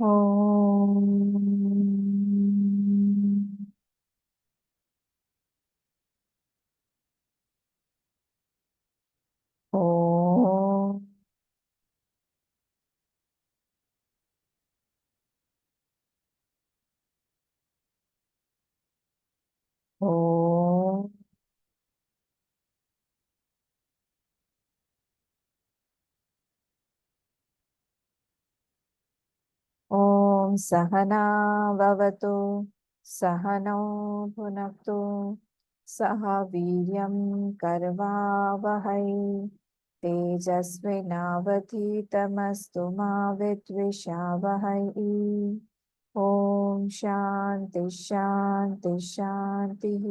ओम। ओम। ओम। ओम सहना भवतु, सहनौ भुनक्तु, सह वीर्यं करवावहै, तेजस्विनावधीतमस्तु मा विद्विषावहै। ओम शांति शांति शांतिः।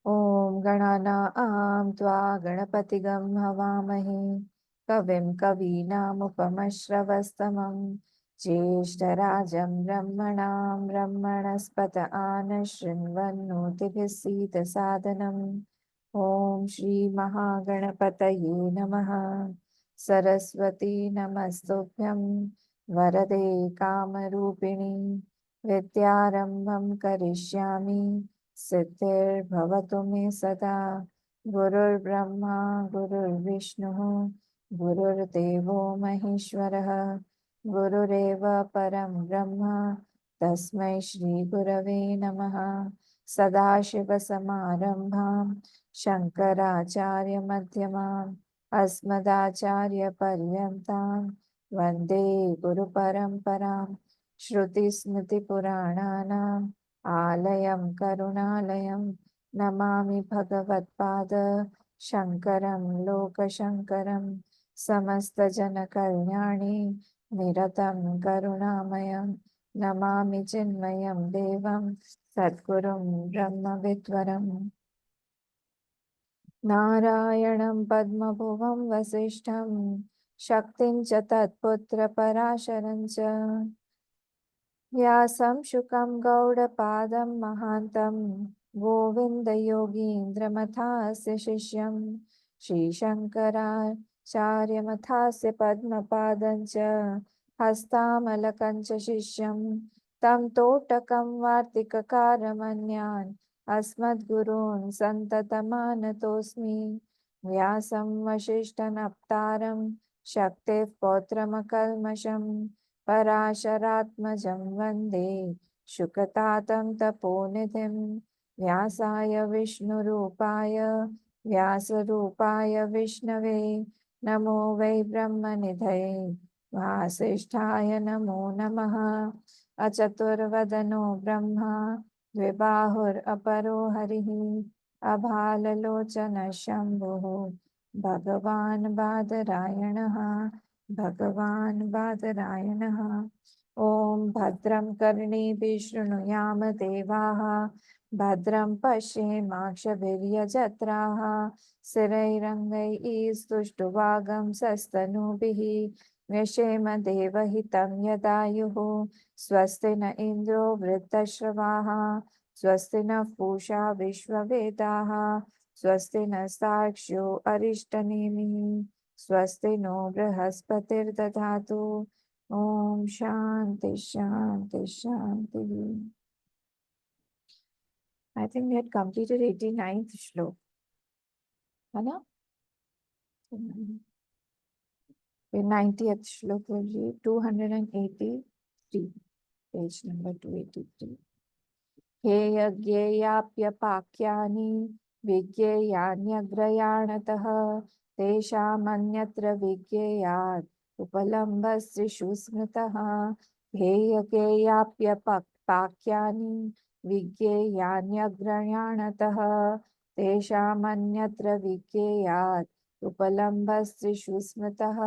ॐ गणानां त्वा गणपतिगं हवामहे, कविं कवीनामुपमश्रवस्तमं, ज्येष्ठराजं ब्रह्मणां ब्रह्मणस्पत आनशृण्वन्नोतिभिः सीदसादनम्। ॐ श्रीमहागणपतये नमः। सरस्वती नमस्तुभ्यं, वरदे कामरूपिणि, विद्यारम्भं करिष्यामि, सिद्धिर्भवतु मे सदा। गुरुर्ब्रह्मा गुरुर्विष्णुः, गुरुर्देवो महेश्वरः, गुरुरेव परं ब्रह्म, तस्मै श्रीगुरवे नमः। सदाशिवसमारम्भां शङ्कराचार्यमध्यमाम् अस्मदाचार्यपर्यन्तां वन्दे गुरुपरम्पराम्। श्रुतिस्मृतिपुराणानाम् आलयं करुणालयं नमामि भगवत्पाद शङ्करं लोकशङ्करं। समस्तजनकल्याणे निरतं करुणामयं नमामि चिन्मयं देवं सद्गुरुं ब्रह्मविद्वरम्। नारायणं पद्मभुवं वसिष्ठं, शक्तिं च तत्पुत्रपराशरं च, व्यासं शुकं गौडपादं महान्तं, गोविन्दयोगीन्द्रमथास्य शिष्यं, श्रीशङ्कराचार्यमथास्य पद्मपादं च, हस्तामलकं च शिष्यं, तं तोटकं वार्तिककारमन्यान् अस्मद्गुरून् सन्ततमानतोऽस्मि। व्यासं वसिष्ठनप्तारं शक्तेः पौत्रमकल्मषम्, पराशरात्मजं वन्दे शुकतातं तपोनिधिं। व्यासाय विष्णुरूपाय व्यासरूपाय विष्णवे नमो वै ब्रह्मनिधये वासिष्ठाय नमो नमः। अचतुर्वदनो ब्रह्मा द्विबाहुरपरो हरिः, अभाललोचनः शम्भुः भगवान् बादरायणः, भगवान् बादरायणः। ॐ भद्रं कर्णेभिः शृणुयाम देवाः, भद्रं पश्येमाक्षभिर्यजत्राः, स्थिरैरङ्गैः स्तुष्टुवागंसस्तनूभिः व्यशेम देवहितं यदायुः। स्वस्ति न इन्द्रो वृद्धश्रवाः, स्वस्ति नः पूषा विश्ववेदाः, स्वस्ति नस्तार्क्ष्यो अरिष्टनेमिः, स्वस्ति नो बृहस्पतिर्दधातु। ओम शांति शांति शांति। I think we had completed 89th श्लोक, है ना? फिर 90th श्लोक होगी 283, पेज नंबर 283। हे यज्ञेयाप्यपाक्यानि विज्ञेयान्यग्रयाणतः, तेषामन्यत्र विज्ञेयात् उपलम्भस्त्रिषु स्मृतः। हे यज्ञेयाप्यपाक्यानि विज्ञेयान्यग्रयाणतः, तेषामन्यत्र विज्ञेयात् उपलम्भस्त्रिषु स्मृतः।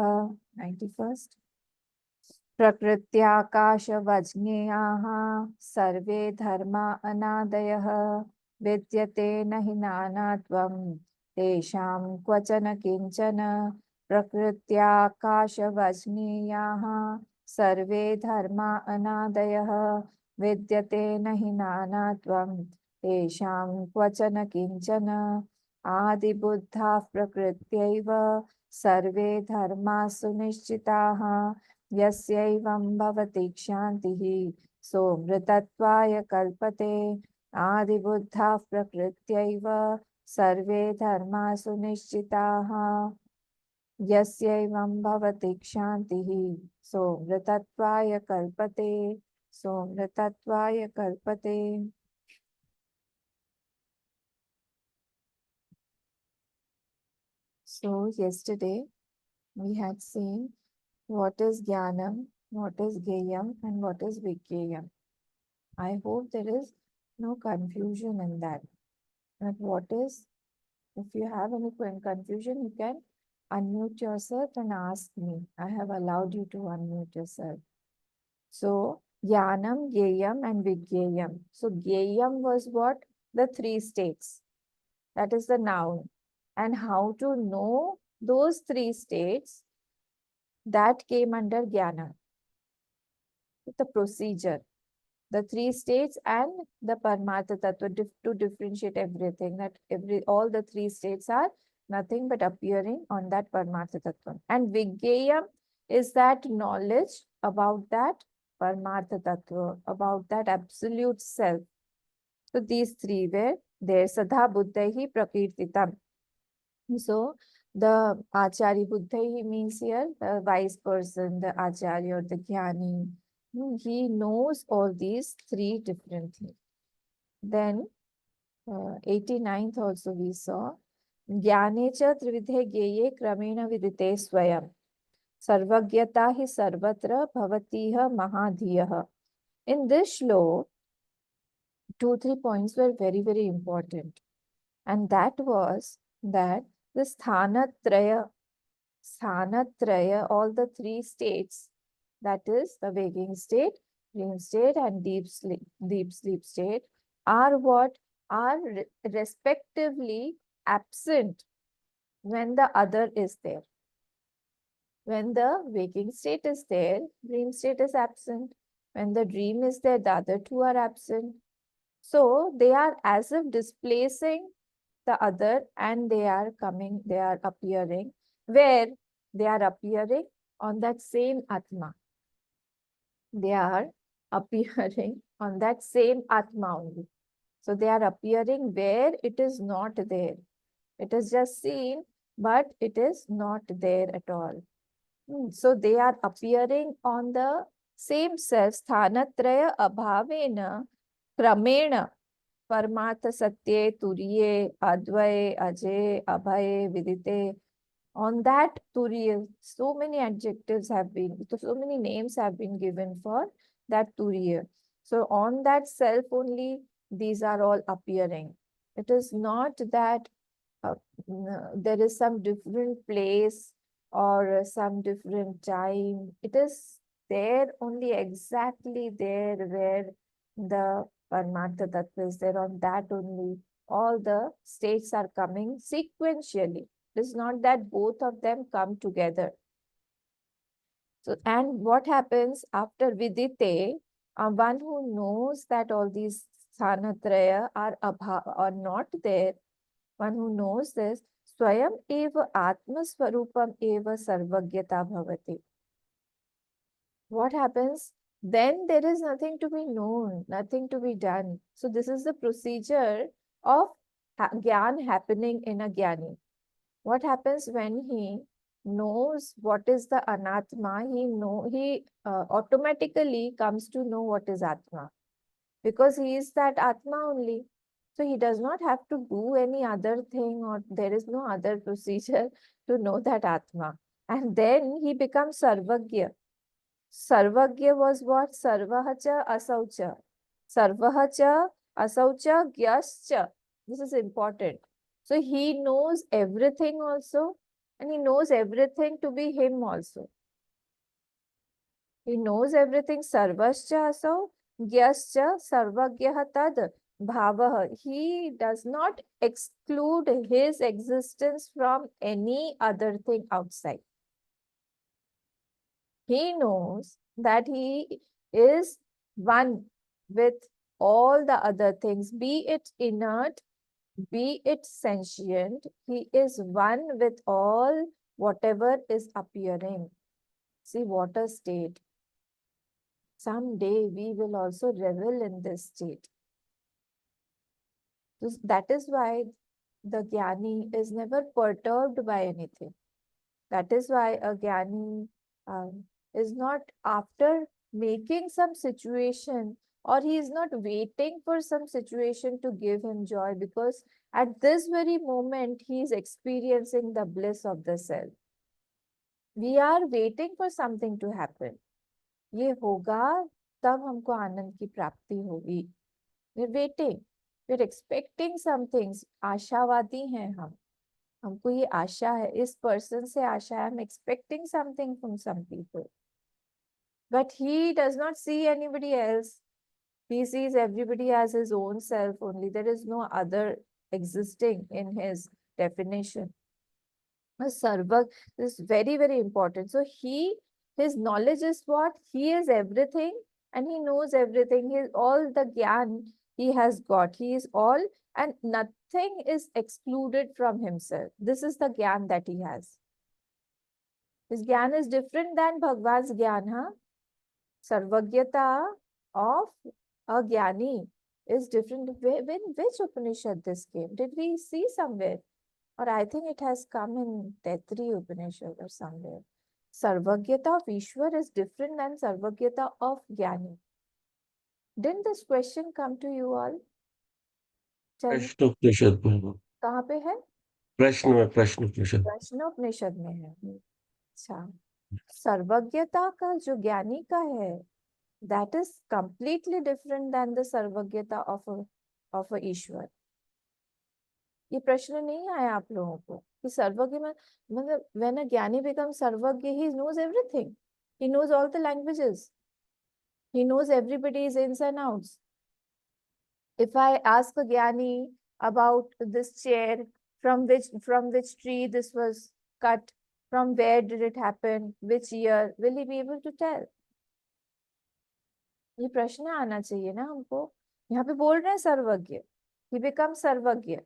91st। प्रकृत्याकाशवज्ञेयाः सर्वे धर्मा अनादयः, विद्यते न हि नानात्वं तेषां क्वचन किंचन। प्रकृत्याकाशवज्ञेयाः सर्वे धर्मा अनादयः, विद्यते न हि नानात्वं तेषां क्वचन किंचन। आदिबुद्धाः प्रकृत्यैव सर्वे धर्माः सुनिश्चिताः, यस्यैवं भवति क्षान्तिः सोऽमृतत्वाय कल्पते आदिबुद्धाः प्रकृत्यैव सर्वे धर्माः सुनिश्चिताः यस्यैवं भवति क्षान्तिः सोऽमृतत्वाय कल्पते सोऽमृतत्वाय कल्पते. So yesterday we had seen what is Jnanam, what is Geyam, and what is Vigyayam. I hope there is no confusion in that. But what is, if you have any confusion, you can unmute yourself and ask me. I have allowed you to unmute yourself. So Jnanam, Geyam, and Vigyayam. So Geyam was what? The three states. That is the noun. And how to know those three states, that came under Jnana. The procedure, the three states and the Paramartha Tattva to differentiate everything, that all the three states are nothing but appearing on that Paramartha Tattva. And Vigyayam is that knowledge about that Paramartha Tattva, about that absolute self. So these three were there. Sadha Buddhaihi Prakirtitam. So the Acharya Buddhaihi means here the wise person, the Acharya or the Jnani. He knows all these three different things. Then 89th also we saw Jnane cha trividhe geye kramena vidite swayam sarvagyata hi sarvatra bhavatiha mahadhiyah. In this shloka, 2-3 points were very, very important. And that was that the sthanatraya, all the three states, that is the waking state, dream state, and deep sleep state, are what? Are respectively absent when the other is there. When the waking state is there, dream state is absent. When the dream is there, the other two are absent. So they are as if displacing the other, and they are appearing. Where? They are appearing on that same Atma. They are appearing on that same Atma only. So they are appearing where it is not there. It is just seen, but it is not there at all. So they are appearing on the same self, sthanatraya abhavena, kramena, Paramartha Satye, Turiye, Advaye, Ajay, Abhaye, Vidite. On that Turiya, so many adjectives have been, so many names have been given for that Turiya. So on that self only, these are all appearing. It is not that there is some different place or some different time. It is there only, exactly there where the Paramartha Tattva is there. On that only all the states are coming sequentially. It is not that both of them come together. So, and what happens after Vidite? One who knows that all these Sthanatraya are not there, one who knows this, Swayam eva Atmaswarupam eva Sarvagyata Bhavati. What happens? Then there is nothing to be known, nothing to be done. So this is the procedure of Gyan happening in a Gyani. What happens when he knows what is the Anatma? He automatically comes to know what is Atma, because he is that Atma only. So he does not have to do any other thing, or there is no other procedure to know that Atma. And then he becomes Sarvagya. Sarvagya was what? Sarvahacha asaucha. Sarvahacha asaucha gyascha. This is important. So he knows everything also, and he knows everything to be him also. He knows everything. Sarvascha asau gyascha sarvagyaha tad bhavaha. He does not exclude his existence from any other thing outside. He knows that he is one with all the other things, be it inert, be it sentient. He is one with all whatever is appearing. See what a state. Someday we will also revel in this state. That is why the Jnani is never perturbed by anything. That is why a Jnani is not after making some situation, or he is not waiting for some situation to give him joy, because at this very moment he is experiencing the bliss of the self. We are waiting for something to happen. ये होगा तब हमको आनंद की प्राप्ति होगी. We're waiting. We're expecting some things. आशावादी हैं हम. हमको ये आशा है, इस पर्सन से आशा है. I'm expecting something from some people. But he does not see anybody else. He sees everybody as his own self only. There is no other existing in his definition. Sarvak is very, very important. So his knowledge is what? He is everything and he knows everything. He is all the gyan he has got. He is all and nothing is excluded from himself. This is the gyan that he has. His gyan is different than Bhagwan's gyan, huh? Sarvagyata of a jnani is different. When which Upanishad this came? Did we see somewhere? Or I think it has come in Taitri Upanishad or somewhere. Sarvagyata of Ishwar is different than Sarvagyata of Jnani. Didn't this question come to you all? Tell me. Prashnopanishad में कहाँ पे है? प्रश्नोपनिषद प्रश्नोपनिषद में है. अच्छा, सर्वज्ञता का जो ज्ञानी का है, that is completely different than the सर्वज्ञता of a ईश्वर. ये प्रश्न नहीं आया आप लोगों को कि सर्वज्ञ में मतलब when a ज्ञानी becomes सर्वज्ञ, he knows everything. He knows all the languages. He knows everybody's ins and outs. If I ask a jnani about this chair, from which tree this was cut, from where did it happen, which year, will he be able to tell? ये प्रश्न आना चाहिए ना हमको. यहाँ पे बोल रहे हैं सर्वज्ञ. He becomes सर्वज्ञ.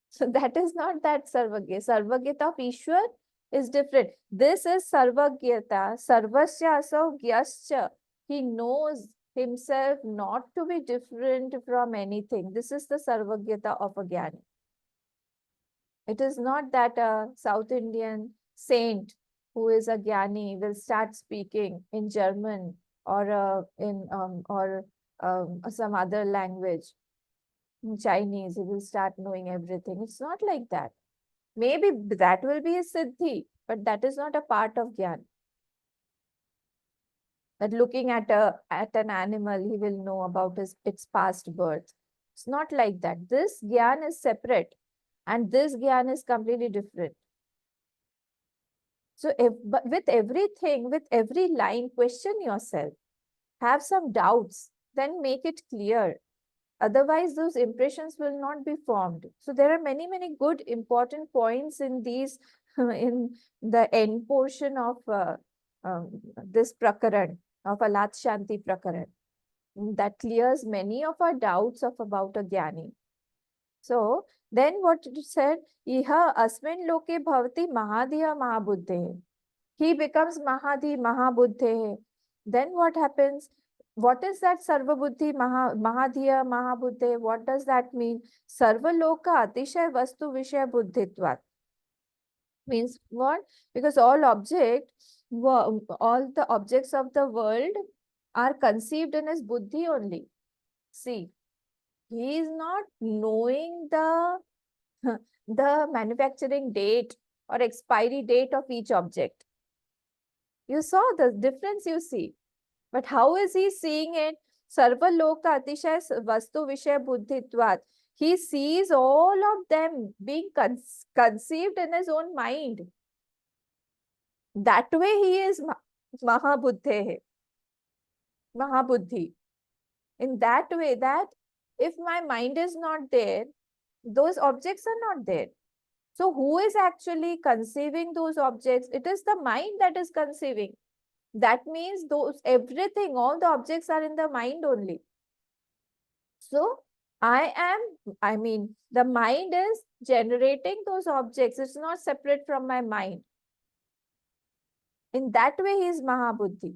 So that is not that Sarvagya. Sarvagyata of Ishwar is different. This is Sarvagyata. Sarvasya asau gyascha. He knows himself not to be different from anything. This is the Sarvagyata of a Jnani. It is not that a South Indian saint who is a Jnani will start speaking in German or some other language. In Chinese, he will start knowing everything. It's not like that. Maybe that will be a siddhi, but that is not a part of Gyan. That looking at an animal, he will know about its past birth. It's not like that. This Gyan is separate and this Gyan is completely different. So but with everything, with every line, question yourself. Have some doubts, then make it clear. Otherwise, those impressions will not be formed. So there are many, many good important points in these, in the end portion of this prakaran, of Alat Shanti prakaran, that clears many of our doubts about a jnani. So then what it said, Iha asmin loke bhavati mahadhiya mahabuddhe. He becomes mahadhi mahabuddhe. Then what happens? What is that Sarva Buddhi Mahadhiya Mahabuddhe? What does that mean? Sarva Loka Atishay Vastu Vishaya Buddhitvat. Means what? Because all the objects of the world are conceived in his buddhi only. See, he is not knowing the manufacturing date or expiry date of each object. You saw the difference, you see. But how is he seeing it? Sarva Loka Atishay Vastu Vishaya Buddhitvat. He sees all of them being conceived in his own mind. That way he is Mahabuddhe. Mahabuddhi. In that way, that if my mind is not there, those objects are not there. So who is actually conceiving those objects? It is the mind that is conceiving. That means everything, all the objects are in the mind only. So the mind is generating those objects. It's not separate from my mind. In that way, he is Mahabuddhi.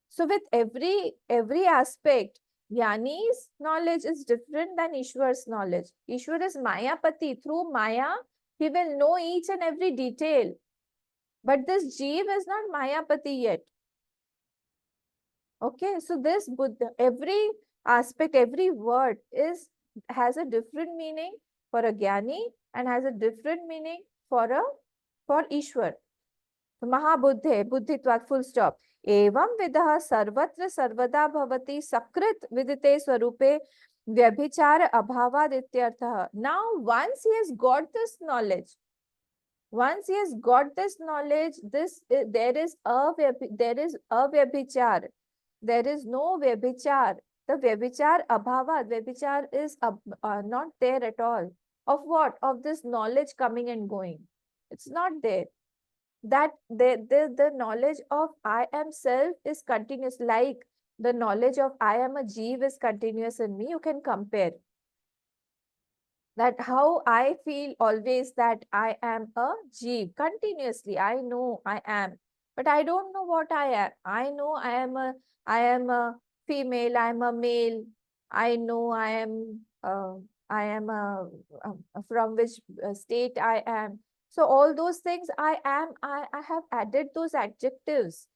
So with every aspect, Jnani's knowledge is different than Ishwar's knowledge. Ishwar is Mayapati. Through Maya, he will know each and every detail. But this Jeev is not Mayapati yet. Okay, so this Buddha, every aspect, every word has a different meaning for a Jnani and has a different meaning for Ishwar. महाबुद्धे बुद्धित्वात् full stop एवं विदः सर्वत्र सर्वदा भवति सकृत विदिते स्वरूपे व्यभिचार अभावाद इत्यर्थः. Now once he has got this knowledge, there is a vyabhichar, there is no vyabhichar. The vyabhichar abhava, vyabhichar is not there at all. Of what? Of this knowledge coming and going. It's not there. That the knowledge of I am self is continuous, like the knowledge of I am a Jeev is continuous in me. You can compare that how I feel always that I am a Jeev continuously. I know I am, but I don't know what I am. I know I am a female, I am a male. I know I am from which state I am. So all those things I have added those adjectives.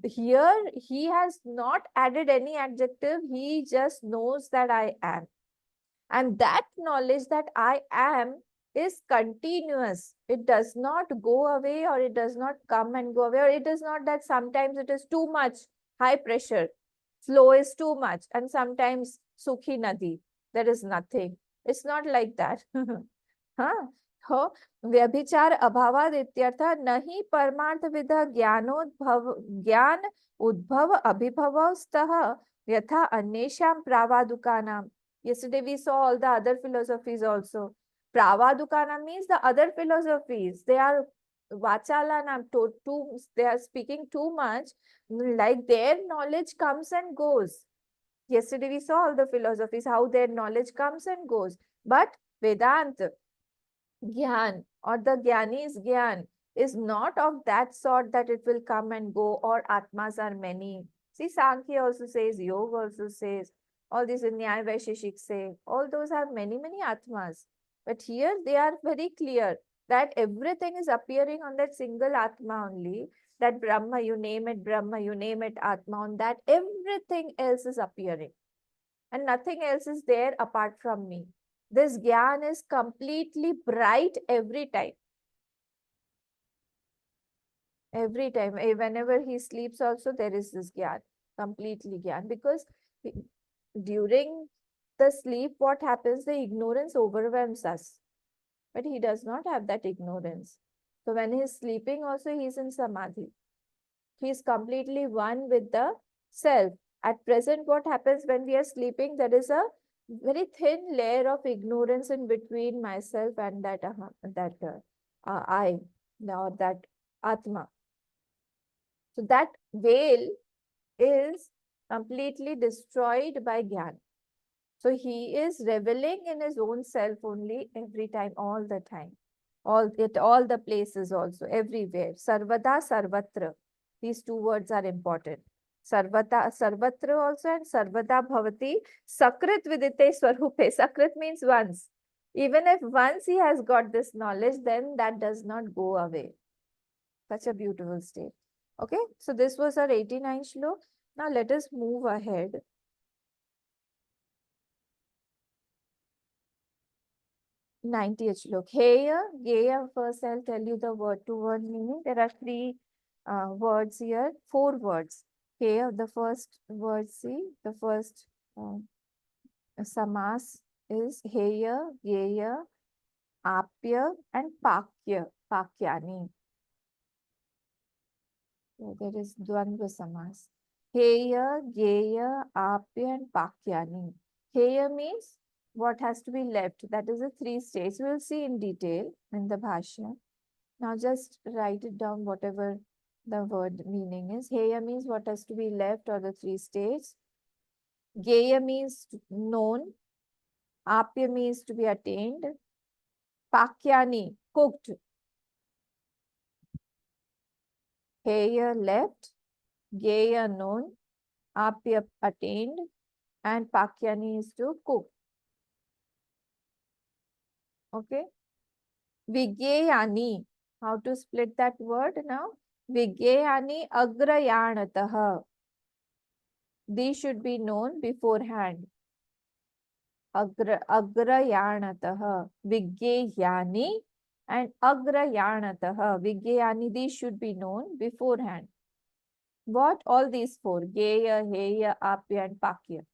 Here he has not added any adjective. He just knows that I am. And that knowledge that I am is continuous. It does not go away, or it does not come and go away, or it is not that sometimes it is too much high pressure. Flow is too much, and sometimes Sukhi Nadi. There is nothing. It's not like that. हाँ, हो व्यभिचार अभावाद इत्यर्थ नहीं परमार्थ विध ज्ञान उद्भव अभिभवस्तः यथा अन्येषां प्रावादुकानां. Yesterday we saw all the other philosophies also. Pravadukana means the other philosophies. They are Vachalanam, they are speaking too much, like their knowledge comes and goes. Yesterday we saw all the philosophies, how their knowledge comes and goes. But Vedanta, Gyan, or the Jnani's Gyan, is not of that sort that it will come and go, or Atmas are many. See, Sankhya also says, Yoga also says, all these Nyaya Vaisheshik say, all those have many Atmas. But here they are very clear that everything is appearing on that single Atma only. That Brahma, you name it Brahma, you name it Atma, on that everything else is appearing. And nothing else is there apart from me. This Gyan is completely bright every time. Every time, whenever he sleeps also, there is this Gyan, completely Gyan. Because during the sleep, what happens? The ignorance overwhelms us. But he does not have that ignorance. So when he is sleeping also, he is in Samadhi. He is completely one with the self. At present, what happens when we are sleeping? There is a very thin layer of ignorance in between myself and that I, or that Atma. So that veil is completely destroyed by Gyan. So he is reveling in his own self only every time, all the time. All the places also, everywhere. Sarvada, sarvatra. These two words are important. Sarvata, sarvatra also, and sarvada bhavati. Sakrit vidite swarupe. Sakrit means once. Even if once he has got this knowledge, then that does not go away. Such a beautiful state. Okay, so this was our 89 shlok. Now let us move ahead. 90th shlok. Heya, Geya. First, I'll tell you the word to word meaning. There are three words here, four words. Heya, the first word, see, the first samas is Heya, Geya, Apya, and Pakya, Pakyani. So there is Dvandva samas. Heya, Geya, Apya, and Pakyani. Heya means what has to be left. That is the three states. We will see in detail in the Bhashya. Now just write it down, whatever the word meaning is. Heya means what has to be left, or the three states. Geya means known. Apya means to be attained. Pakyani, cooked. Heya left, Geya known, Apya attained, and Pakyani is to cook. Okay. Vigeyani. How to split that word now? Vigeyani agrayanatah. These should be known beforehand. Agrayanatah. Vigeyani and agrayanatah. Vigeyani, these should be known beforehand. What? All these four. Geya, Heya, Apya and Pakya.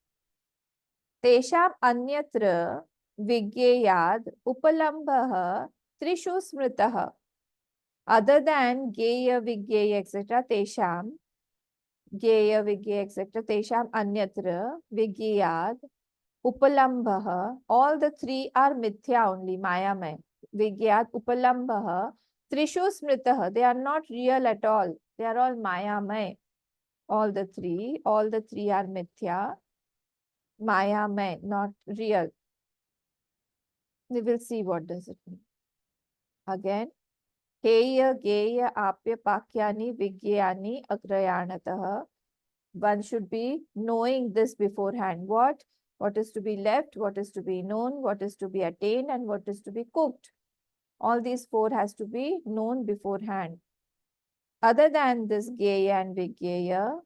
तेषाम् अन्यत्र विज्ञेयाद् उपलम्भः त्रिषु स्मृतः. Other than Geya, Vigyeya, etc., तेषां Geya, Vigyeya, etc., तेषाम् अन्यत्र विज्ञेयाद् उपलम्भः. All the three are mithya only, mayamay. Vigyat upalambah trishu smritah. They are not real at all. They are all mayamay. All the three are mithya. Mayamay, not real. We will see what does it mean. Again, Heya, Geya, Apya, Pakyani, Vigyani, Agrayanatah. One should be knowing this beforehand. What is to be left, what is to be known, what is to be attained, and what is to be cooked. All these four has to be known beforehand. Other than this Geya and Vigyeya,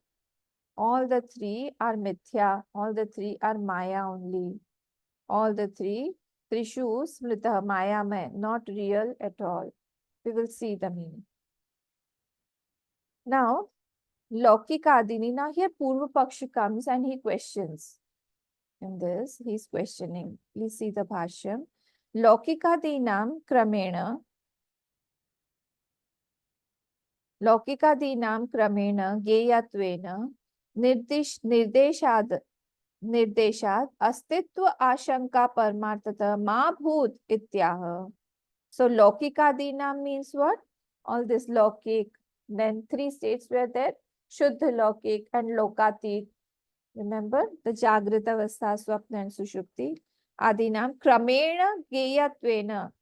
all the three are mithya, all the three are maya only. All the three, Trishu, Smrita, Maya, not real at all. We will see the meaning. Now, Laukikadini, now here Purva Paksha comes and he questions. In this, he is questioning. Please see the Bhashyam. Laukikadinam Kramena Geyatvena निर्देशाद अस्तित्व आशंका परमार्थतः मा भूत इत्याह. So Laukikadinam means what? All this Laukik. Then three states were there. Shuddha Laukik and Lokatit. Remember the Jagrita Avastha, Swapna and Sushupti. Adinam Kramena Geyatvena.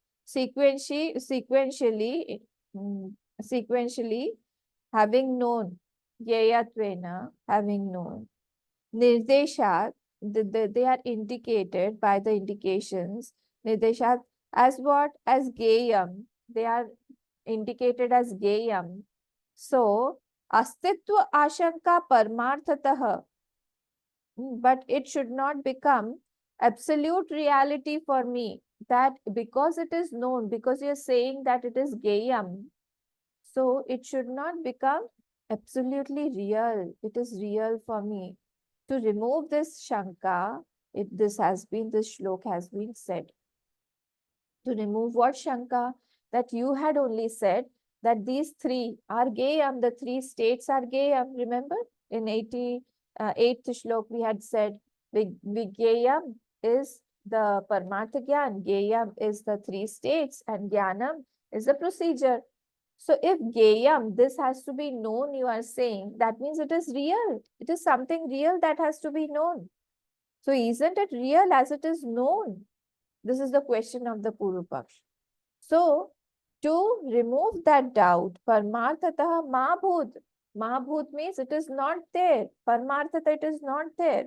Sequentially having known. Geyatvena, having known. Nirdeshat, they are indicated by the indications. Nirdeshat as what? As Geyam. They are indicated as Geyam. So, Astitva Ashanka Parmarthatah. But it should not become absolute reality for me. That because it is known, because you are saying that it is Geyam, so it should not become absolutely real. It is real for me. To remove this shanka, this shlok has been said. To remove what shanka? That you had only said that these three are Geyam, the three states are Geyam. Remember in 88th shlok we had said Vigyayam is the Paramartha Gyan, Geyam is the three states, and Gyanam is the procedure. So if Geyam, this has to be known, you are saying, that means it is real. It is something real that has to be known. So isn't it real as it is known? This is the question of the Purva Paksha. So to remove that doubt, Paramarthatah Mahabhut. Mahabhut means it is not there. Paramarthatah, it is not there.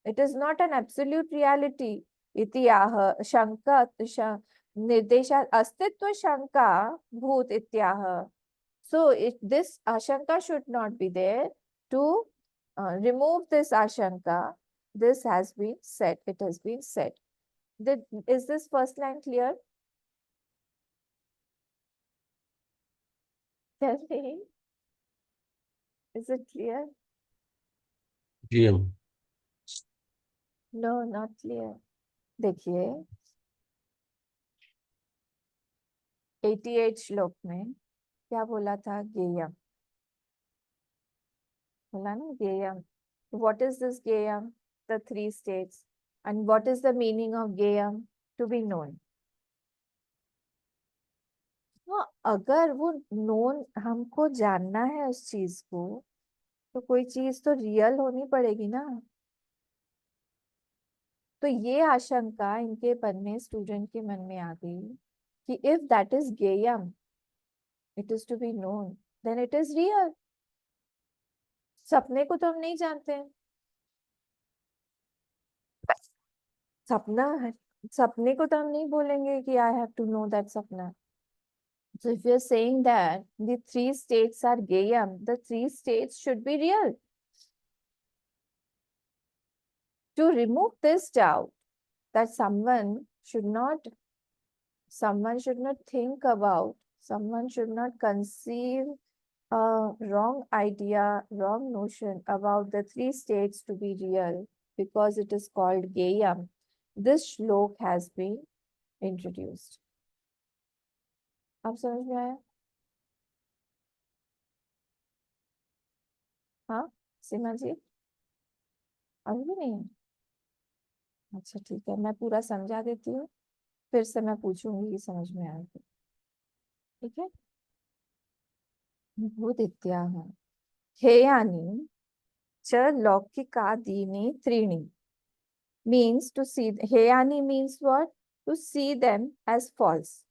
It is not an absolute reality. Ityaha Shanka Nirdesha Astitva Shanka Bhut Ityaha. So this Ashanka should not be there. To remove this Ashanka, this has been said. It has been said. Is this first line clear? Tell me. Is it clear? GM. No, not clear. देखिए 88 श्लोक में क्या बोला था? गेयम बोला ना, गेयम. What is this गेयम? The three states. And what is the meaning of गेयम? To be known. तो अगर वो known हमको जानना है उस चीज को, तो कोई चीज तो रियल होनी पड़ेगी ना. तो ये आशंका इनके मन में, स्टूडेंट के मन में आ गई कि इफ दैट इज गेयम, it is to be known, then it is real. सपने को तो हम नहीं जानते हैं, सपना है, सपने को तो हम नहीं बोलेंगे कि I have to know that सपना. So if you're saying that the three states are Geyam, the three states should be real. To remove this doubt that someone should not think about, someone should not conceive a wrong idea, wrong notion about the three states to be real because it is called Geyam, this shlok has been introduced. आप समझ में आया? हाँ सीमा जी, अभी भी नहीं है? अच्छा ठीक है, मैं पूरा समझा देती हूँ, फिर से मैं पूछूंगी कि समझ में आया तो, ठीक है? भूदित्याः हेयानि च लौकिकादीनि त्रीणि means to see. Heyani means what? To see them as false.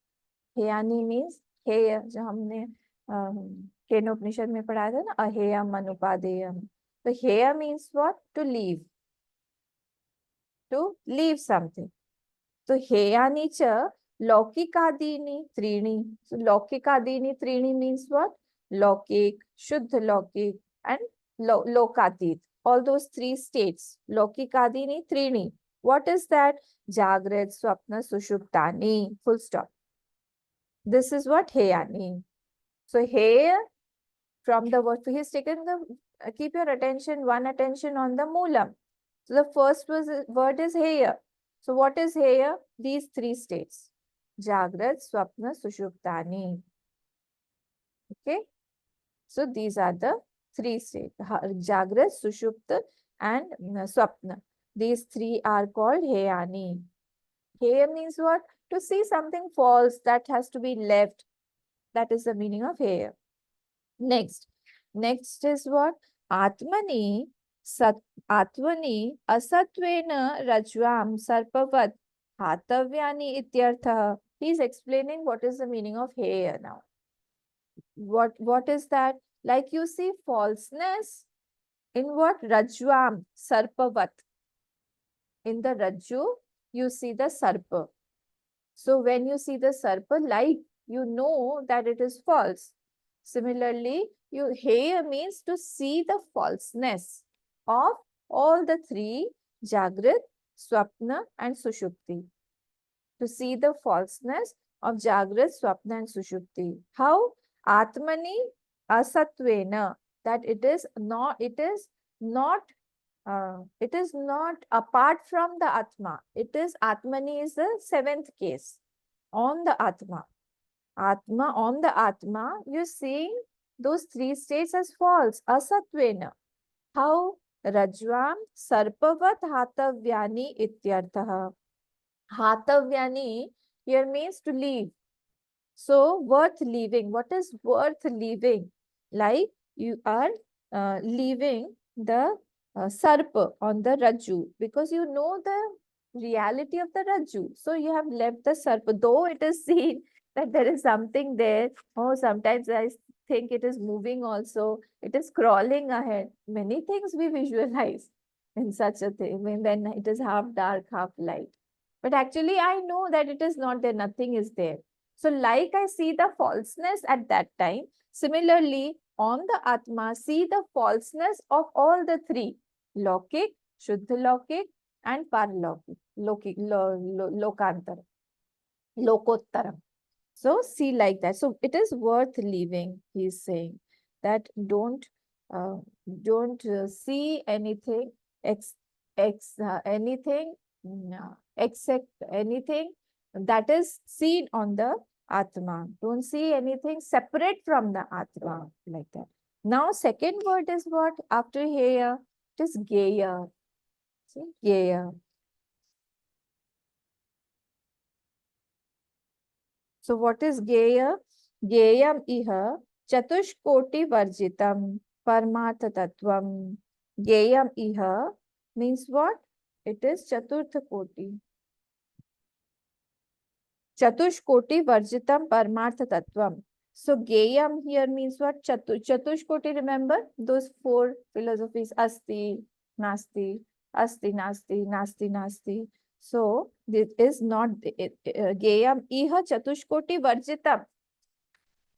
Heyani means हेय, जो हमने केनोपनिषद में पढ़ाया था ना, अहेयम अनुपादेयम. तो हेय means what? To leave. To leave something. तो हेयानि च लौकिकादीनि त्रीणि. So लौकिकादीनि त्रीणि means what? लौकिक, शुद्ध लौकिक and लोकातीत. All those three states. लौकिकादीनि त्रीणि. What is that? Jagrat, Swapna, Sushuptani. Full stop. This is what Heyani. So Heya, from the word, he's taken the, keep your attention, one attention on the Moolam. So the first word is Heya. So what is Heya? These three states. Jagrat, Swapna, Sushuptani. Okay. So these are the three states. Jagrat, Sushupta and Swapna. These three are called Heyani. Heya means what? To see something false that has to be left. That is the meaning of Heya. Next is what? Atmani Atvani Asatvena Rajvam Sarpavat Hatavyani Ityartha. He is explaining what is the meaning of Heya now. What is that? Like you see falseness in what? Rajvam, Sarpavat. In the Rajju, you see the Sarpa. So when you see the Sarpa, like you know that it is false. Similarly, Heya means to see the falseness of all the three, Jagrat, Swapna and Sushupti. To see the falseness of Jagrat, Swapna and Sushupti. How? Atmani asatvena, that it is not apart from the Atma. It is Atmani is the seventh case. On the Atma. Atma, on the Atma, you're seeing those three states as false. Asatvena. How? Rajvam sarpavat hatavyani ityartha. Hatavyani here means to leave. So, worth leaving. What is worth leaving? Like you are leaving the sarpa on the Rajju because you know the reality of the Rajju. So, you have left the sarpa, though it is seen that there is something there. Oh, sometimes I think it is moving also. It is crawling ahead. Many things we visualize in such a thing when it is half dark, half light. But actually, I know that it is not there. Nothing is there. So like I see the falseness at that time, similarly on the Atma, see the falseness of all the three, Lokik, Shuddha Lokik and Paralokik, Lokantar, Lokottaram. So see like that. So it is worth leaving, he is saying, that don't see anything, except anything that is seen on the Atma. Don't see anything separate from the Atma, like that. Now, second word is what? After Heya, it is Geya. See, Geya. So, what is Geya? Geyam iha chatushkoti varjitam parmartha tattvam. Geyam iha means what? It is chaturtha koti. Chatushkoti varjitam parmartha tattvam. So Geyam here means what? Chatushkoti, remember those four philosophies: Asti, Nasti, Asti, Nasti, Nasti, Nasti. So this is not Geyam iha Chatushkoti Varjitam.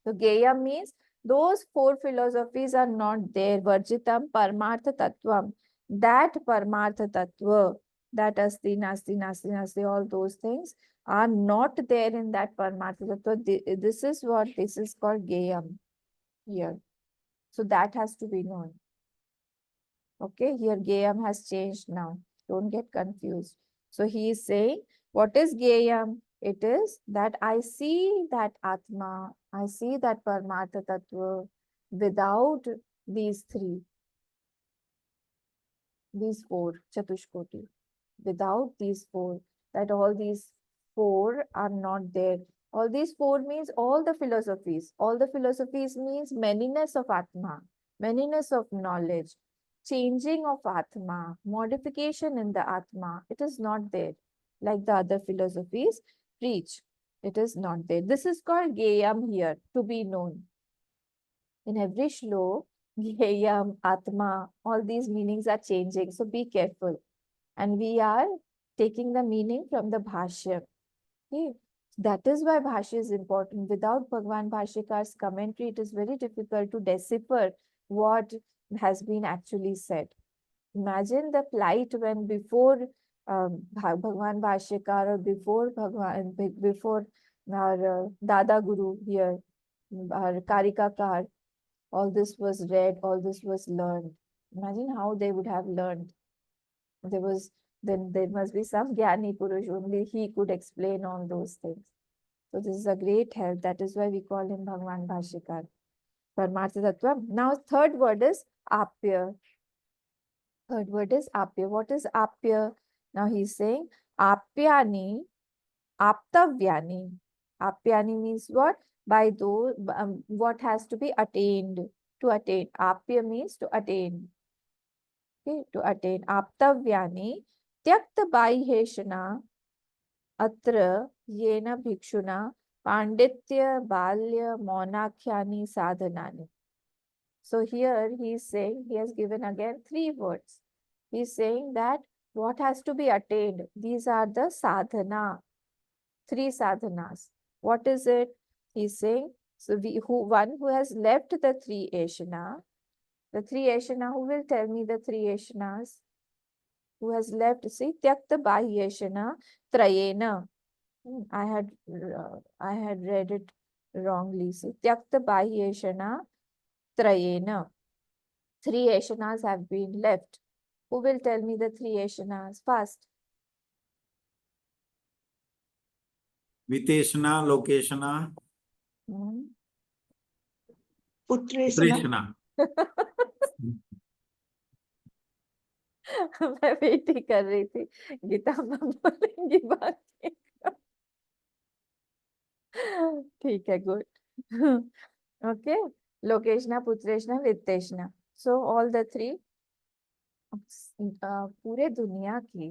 So Geyam means those four philosophies are not there. Varjitam Paramartha Tattvam. That Paramartha Tattva, that Asti, Nasti, Nasti, Nasti, all those things are not there in that Paramartha Tattva. This is what this is called Geyam here. So that has to be known. Okay, here Geyam has changed now. Don't get confused. So he is saying, what is Geyam? It is that I see that Atma, I see that Paramartha Tattva without these three, these four, Chatushkoti. Without these four, that all these four are not there. All these four means all the philosophies. All the philosophies means manyness of Atma, manyness of knowledge, changing of Atma, modification in the Atma. It is not there like the other philosophies preach. It is not there. This is called Geyam here, to be known. In every shlok, Geyam, Atma, all these meanings are changing. So be careful. And we are taking the meaning from the Bhashya. Okay. That is why Bhashya is important. Without Bhagwan Bhashyakar's commentary, it is very difficult to decipher what has been actually said. Imagine the plight when before Bhagwan Bhashyakar or before our Dada Guru here, our Karikakar, all this was read, all this was learned. Imagine how they would have learned. There was then there must be some Gyani Purush, only he could explain all those things. So this is a great help. That is why we call him Bhagwan Bhashyakar. Paramartha Tattva. Now third word is Apya. Third word is Apya. What is Apya? Now he's saying Apyani, Aptavyani. Apyani means what? By those, what has to be attained. To attain. Apya means to attain. Okay, to attain. Aptavyani त्यक्त बाह्येषणा अत्र येन भिक्षुना पांडित्य बाल्य मौनाख्यानि साधनानि. So here he is saying, he has given again three words. He is saying that what has to be attained, these are the sadhana, three sadhanas. What is it? He is saying, so one who has left the three ashana, who will tell me the three ashanas? Who has left, see, tyakta bahyeshana trayena. I had read it wrongly. See, tyakta bahyeshana trayena. Three ashanas have been left. Who will tell me the three ashanas? Fast. Viteshana, Lokeshana, Hmm. Putreshana. मैं wait ही कर रही थी Gita ma'am बोलेंगी बाकी ठीक है good okay लोकेशना पुत्रेशना वित्तेशना so all the three पूरे दुनिया की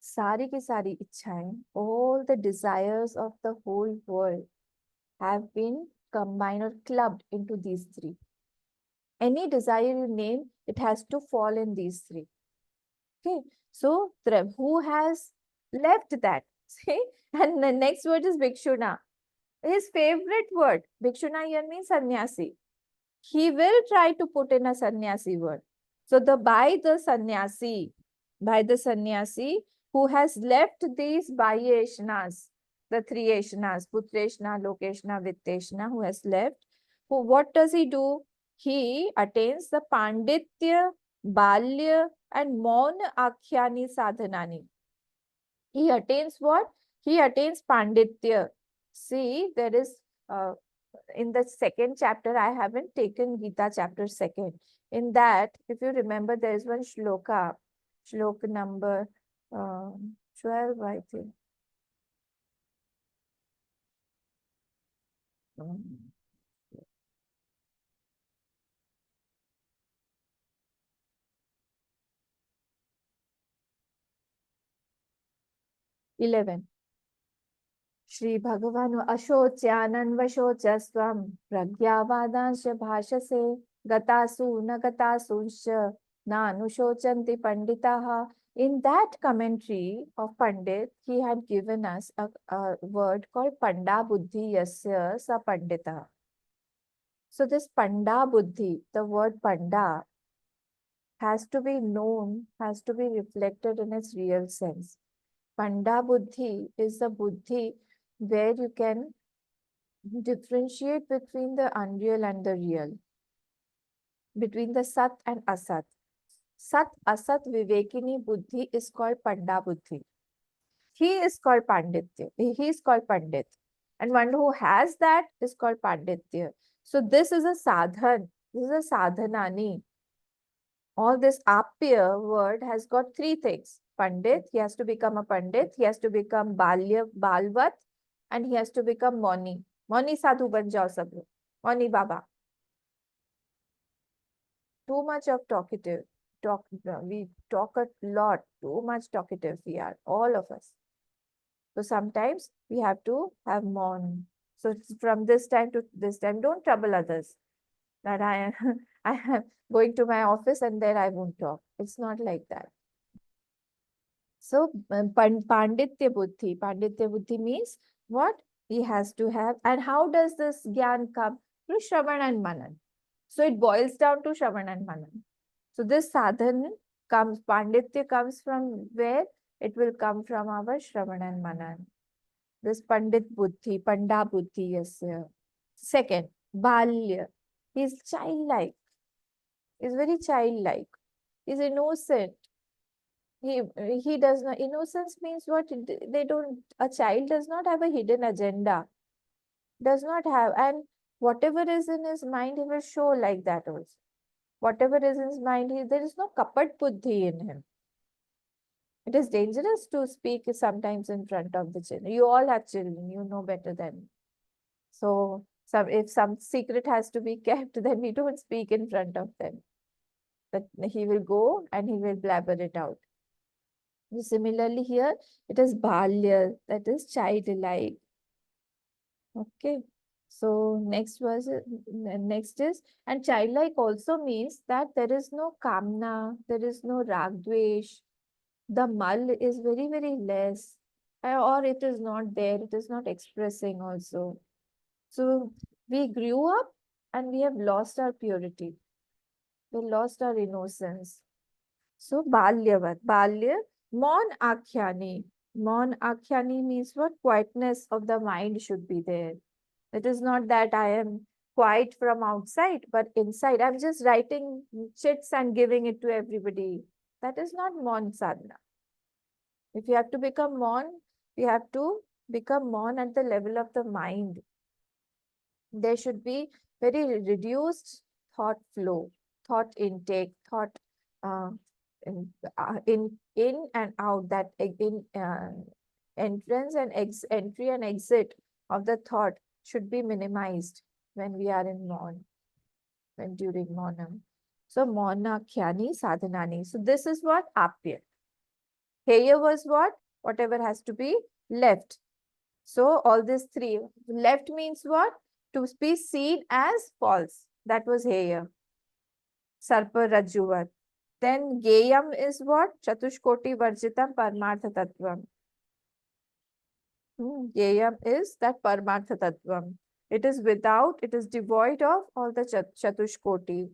सारी इच्छाएं all the desires of the whole world have been combined or clubbed into these three. Any desire you name, it has to fall in these three. Okay, so who has left that? See, and the next word is Bhikshuna. His favorite word, Bhikshuna here means sannyasi. He will try to put in a sannyasi word. So by the sannyasi who has left these Bahyeshnas, the three Eshnas, Putreshna, Lokeshna, Vitteshna, who has left, what does he do? He attains the Panditya, Balya, and Maun Akhyani Sadhanani. He attains what? He attains Panditya. See, there is in the second chapter, I haven't taken Gita chapter second. In that, if you remember, there is one shloka, shloka number 12, I think. Um, 11. Shri Bhagavan Ashocyananvashocasvam Pragyavadansh Bhashase Gatasu Nagatasunsh Nanushocanti Panditaha. In that commentary of Pandit, he had given us a word called Panda Buddhi Yasya Sa Pandita. So this Panda Buddhi, the word Panda, has to be known, has to be reflected in its real sense. Panda Buddhi is the Buddhi where you can differentiate between the unreal and the real, between the Sat and Asat. Sat Asat Vivekini Buddhi is called Panda Buddhi. He is called Panditya. He is called Pandit. And one who has that is called Panditya. So this is a sadhan. This is a sadhanani. All this apya word has got three things. Pandit, he has to become a Pandit. He has to become Balvat. And he has to become Moni. Moni sadhu ban jao sab log. Moni Baba. Too much of talkative. We talk a lot. Too much talkative we are. All of us. So sometimes we have to have Mon. So from this time to this time, don't trouble others. That I am going to my office and there I won't talk. It's not like that. So Panditya Buddhi. Panditya Buddhi means what? He has to have. And how does this Gyan come? Through Shravan and Manan. So it boils down to Shravan and Manan. So this sadhan comes, Panditya comes from where? It will come from our Shravan and Manan. This Pandit Buddhi, Panda Buddhi, yes. Second, Balya. He's childlike. He's very childlike. He's innocent. He does not. Innocence means what? They don't. A child does not have a hidden agenda. Does not have, and whatever is in his mind, he will show like that also. Whatever is in his mind, there is no kapat buddhi in him. It is dangerous to speak sometimes in front of the children. You all have children. You know better than me. So if some secret has to be kept, then we don't speak in front of them. But he will go and he will blabber it out. Similarly here, it is balya, that is childlike. Okay. So next is, and childlike also means that there is no kamna, there is no ragdvesh. The mal is very, very less, or it is not there, it is not expressing also. So we grew up and we have lost our purity. We lost our innocence. So balyavat, balya, mon akhyani. Mon akhyani means what? Quietness of the mind should be there. It is not that I am quiet from outside, but inside I'm just writing chits and giving it to everybody. That is not mon sadhana. If you have to become mon, you have to become mon at the level of the mind. There should be very reduced thought flow, thought intake, thought in and out, that in entrance and entry and exit of the thought should be minimized when we are in Maun, when during Maunam. So Mauna Khyani Sadhanani. So this is what Apya. Heya was what? Whatever has to be left. So all these three. Left means what? To be seen as false. That was Heya. Sarpa Rajuvat. Then Geyam is what? Chatushkoti Varjitam Parmartha Tattvam. Geyam is that Parmartha Tattvam. It is without, it is devoid of all the Chatushkoti.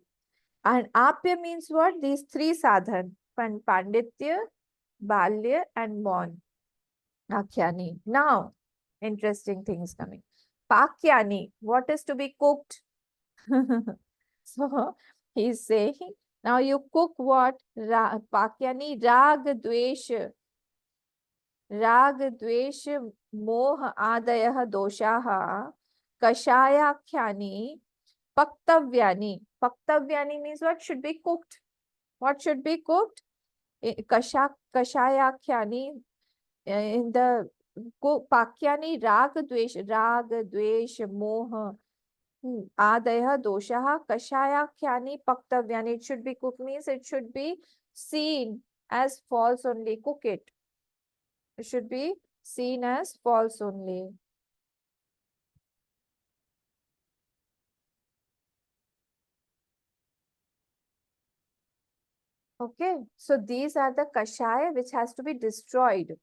And Apya means what? These three sadhan. Panditya, Balya and Mon. Akhyani. Now, interesting things coming. Pakyani. What is to be cooked? So, he's saying, now you cook what? Pakyani Rag Dvesh. Rag Dvesh Moh Adayah Doshaha Kashayakhyani Paktavyani. Paktavyani means what should be cooked. What should be cooked? Kashayakhyani in the Pakyani Rag Dvesh Moh Adayah Doshaha Kashayakhyani Paktavyani. It should be cooked means it should be seen as false only. Cook it. It should be seen as false only. Okay, so these are the kashaya which has to be destroyed.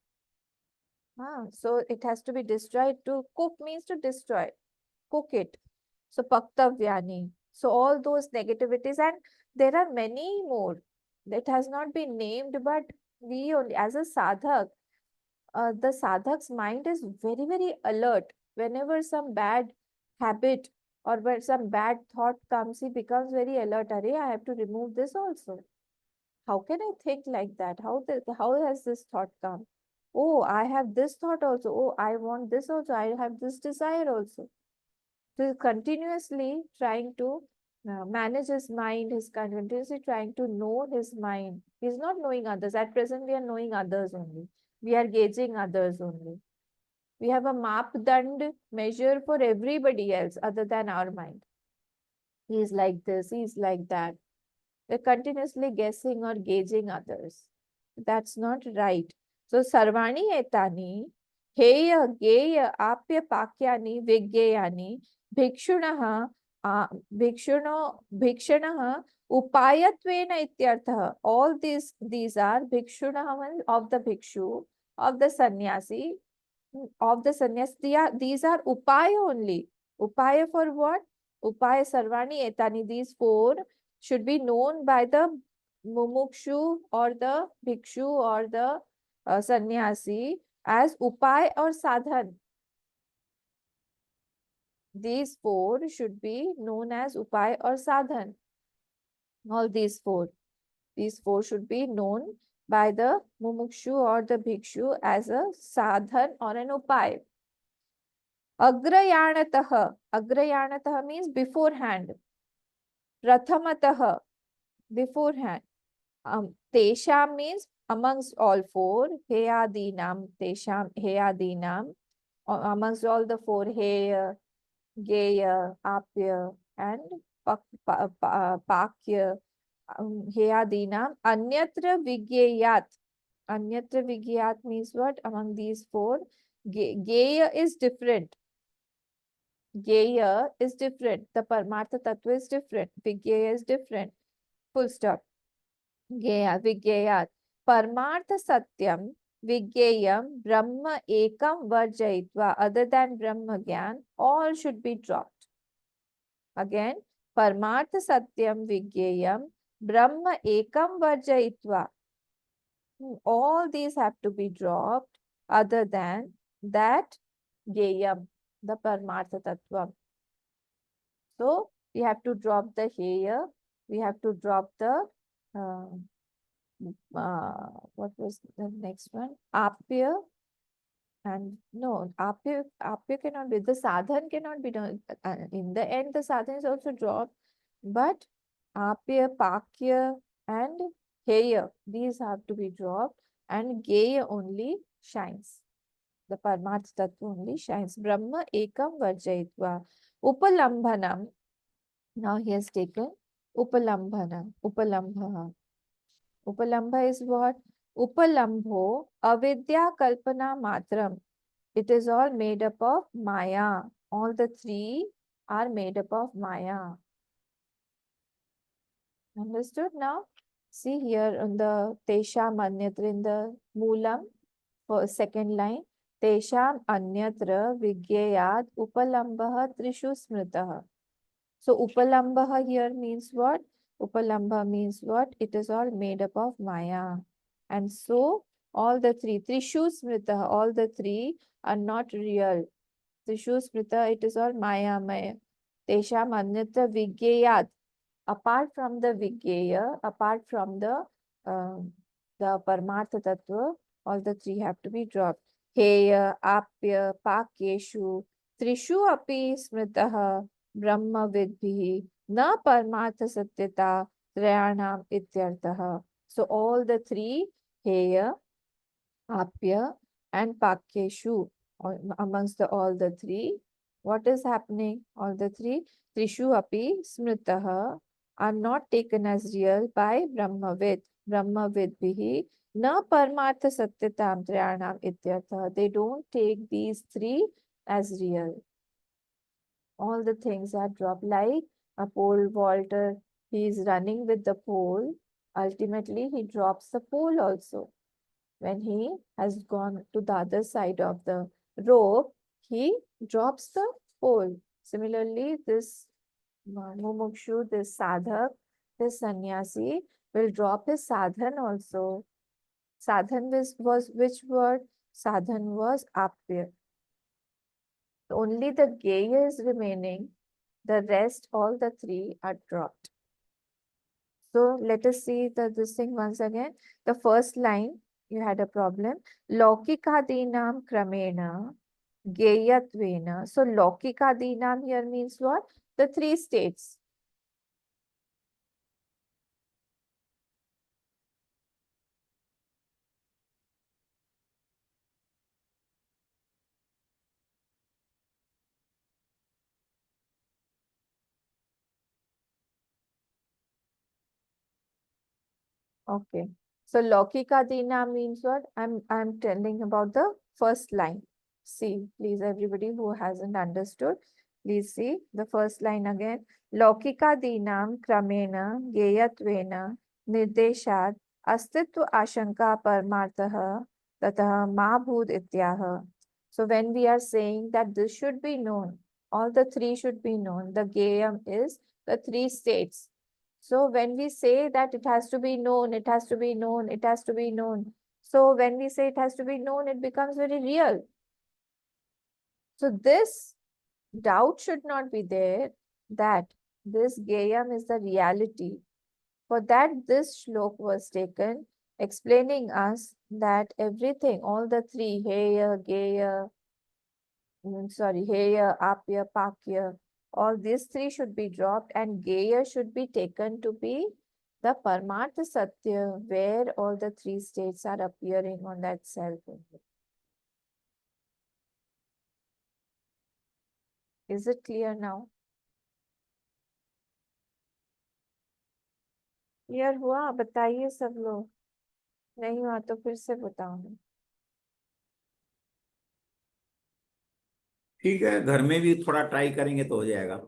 So it has to be destroyed. To cook means to destroy, cook it. So paktavyani. So all those negativities, and there are many more that has not been named, but we only as a sadhak, the sadhak's mind is very, very alert. Whenever some bad habit or when some bad thought comes, he becomes very alert. Arey, I have to remove this also. How can I think like that? How has this thought come? Oh, I have this thought also. Oh, I want this also. I have this desire also. So he's continuously trying to manage his mind. He's continuously trying to know his mind. He's not knowing others. At present, we are knowing others only. We are gauging others only. We have a mapdand measure for everybody else other than our mind. He is like this, he is like that. We're continuously guessing or gauging others. That's not right. So sarvani etani heya geya apya pakyani vigyayani bhikshunah bhikshanah upayatvena ityartha. All these are bhikshunah of the bhikshu, of the sannyasi, these are upaya only. Upaya for what? Upaya sarvani etani. These four should be known by the mumukshu or the bhikshu or the sannyasi as upay or sadhan. These four should be known as upay or sadhan. All these four. These four should be known by the mumukshu or the bhikshu as a sadhan or an upay. Agrayanatah. Agrayanatah means beforehand. Prathamatah, beforehand. Tesham means amongst all four. Heyadinam, Tesham, Heyadinam. Amongst all the four, Heya, Geya, Apya, and Pakya. Heyadinam. Anyatra Vigyayat. Anyatra Vigyayat means what? Among these four, Geya is different. Geya is different. The Paramartha Tattva is different. Vigyaya is different. Full stop. Geya, Vigyayat. Paramartha Satyam, Vigyayam, Brahma Ekam Varjayitva. Other than Brahma Gyan, all should be dropped. Again, Paramartha Satyam, Vigyayam, Brahma Ekam Varjayitva. All these have to be dropped other than that Geyam, the Paramartha Tattva. So we have to drop the Heya, we have to drop the what was the next one? Apya, and no, Apya cannot be, the sadhan cannot be done. In the end, the sadhan is also dropped, but Apya, Pakya, and Heya, these have to be dropped, and Geya only shines. The Paramartha Tattva only shines. Brahma Ekam Varjayitva. Upalambhanam. Now he has taken Upalambhana. Upalambha. Upalambha is what? Upalambho avidya kalpana matram. It is all made up of Maya. All the three are made up of Maya. Understood now? See here on the Tesham Anyatra in the Moolam for second line. Tesham Anyatra Vigyayat Upalambha Trishu Smritah. So Upalambha here means what? Upalambha means what? It is all made up of Maya. And so all the three, Trishu Smritah, all the three are not real. Trishu Smritah, it is all Maya Maya. Tesham Anyatra Vigyayat. Apart from the Vigyaya, apart from the Paramartha Tattva, all the three have to be dropped. Heya, Apya, Pakyeshu, Trishu api smritah, Brahma vidbhi, na Paramartha Satyata, Trayanam ityartah. So all the three, Heya, Apya, and Pakyeshu, amongst all the three, what is happening? All the three, Trishu api smritah, are not taken as real by Brahmavid. Brahmavidbhi, Na parmartha satyatam triyanam ityartha. They don't take these three as real. All the things are dropped like a pole vaulter. He is running with the pole. Ultimately, he drops the pole also. When he has gone to the other side of the rope, he drops the pole. Similarly, this mumukshu, this sadhak, this sannyasi will drop his sadhan also. Sadhan was which word? Sadhan was apya. Only the geya is remaining. The rest, all the three are dropped. So let us see this thing once again. The first line, you had a problem. Laukikadinam kramena geyatvena. So laukikadinam here means what? The three states. Okay. So Laukikadina means what? I'm telling about the first line. See, please, everybody who hasn't understood, please see the first line again. Laukikadinam kramena geyatvena nirdeshat astitva ashanka parmartah tatah ma bhut ityah. So when we are saying that this should be known, all the three should be known. The geyam is the three states. So when we say that it has to be known, it has to be known, it has to be known. So when we say it has to be known, it becomes very real. So this doubt should not be there that this Geyam is the reality. For that, this shlok was taken, explaining us that everything, all the three, Heya, Geya, Heya, Apya, Pakya, all these three should be dropped and Geya should be taken to be the Paramartha Satya, where all the three states are appearing on that self. Is it clear now? Clear हुआ? बताइए सब लोग. नहीं हुआ तो फिर से बताओ. ठीक है, घर में भी थोड़ा ट्राई करेंगे तो हो जाएगा।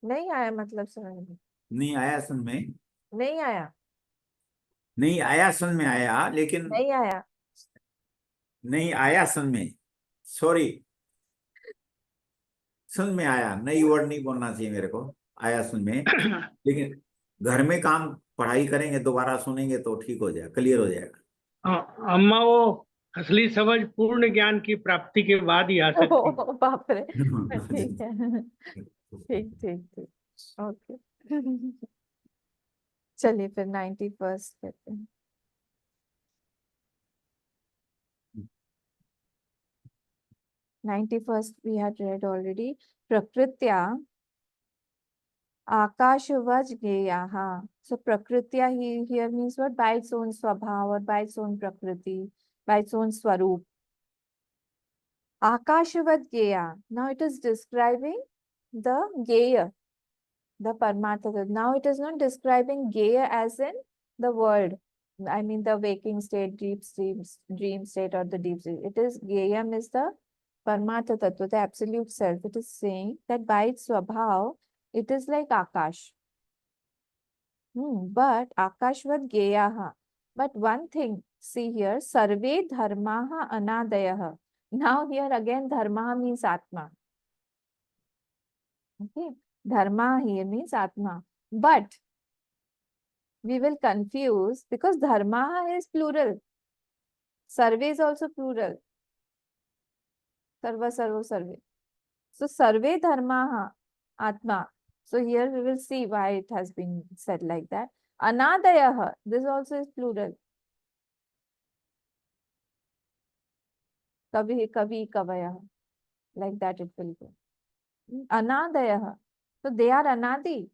नहीं आया मतलब समझ में? नहीं आया समझ में? नहीं आया? नहीं आया समझ में आया, लेकिन नहीं आया? नहीं आया समझ में, सॉरी, समझ में आया, नई वर्ड नहीं बोलना चाहिए मेरे को, आया समझ में, लेकिन घर में काम पढ़ाई करेंगे, दोबारा सुनेंगे तो ठीक हो जाएगा, क्लियर हो जाएगा। अम्मा वो असली समझ पूर्ण ज्ञान की प्राप्ति के बाद ही आ सकती है। बाप रे. ठीक है. ठीक ठीक ठीक. ओके. चलिए फिर 91st कहते हैं. 91st we had read already. Prakritya Akashvaj Geyaha. So Prakritya here means what? By its own swabhav or by its own Prakriti, by its own Swarup. Akashavad Geya. Now it is describing the Geya, the Paramartha. Now it is not describing Geya as in the world. I mean the waking state, dream state or the deep state. It is Geyam is the Paramartha Tattva, the absolute self. It is saying that by its Swabhav, it is like Akash. But Akashvad Geyaha. But one thing, see here, Sarve Dharmaha Anadayaha. Now here again Dharma means Atma. Okay, Dharma here means Atma. But we will confuse because Dharma is plural. Sarve is also plural. Sarva, Sarvo, Sarve. So Sarve Dharmaha Atma. So here we will see why it has been said like that. Anadayaha, this also is plural. Kabhi, Kavi, Kavaya. Like that it will go. Anadayaha. So they are Anadi.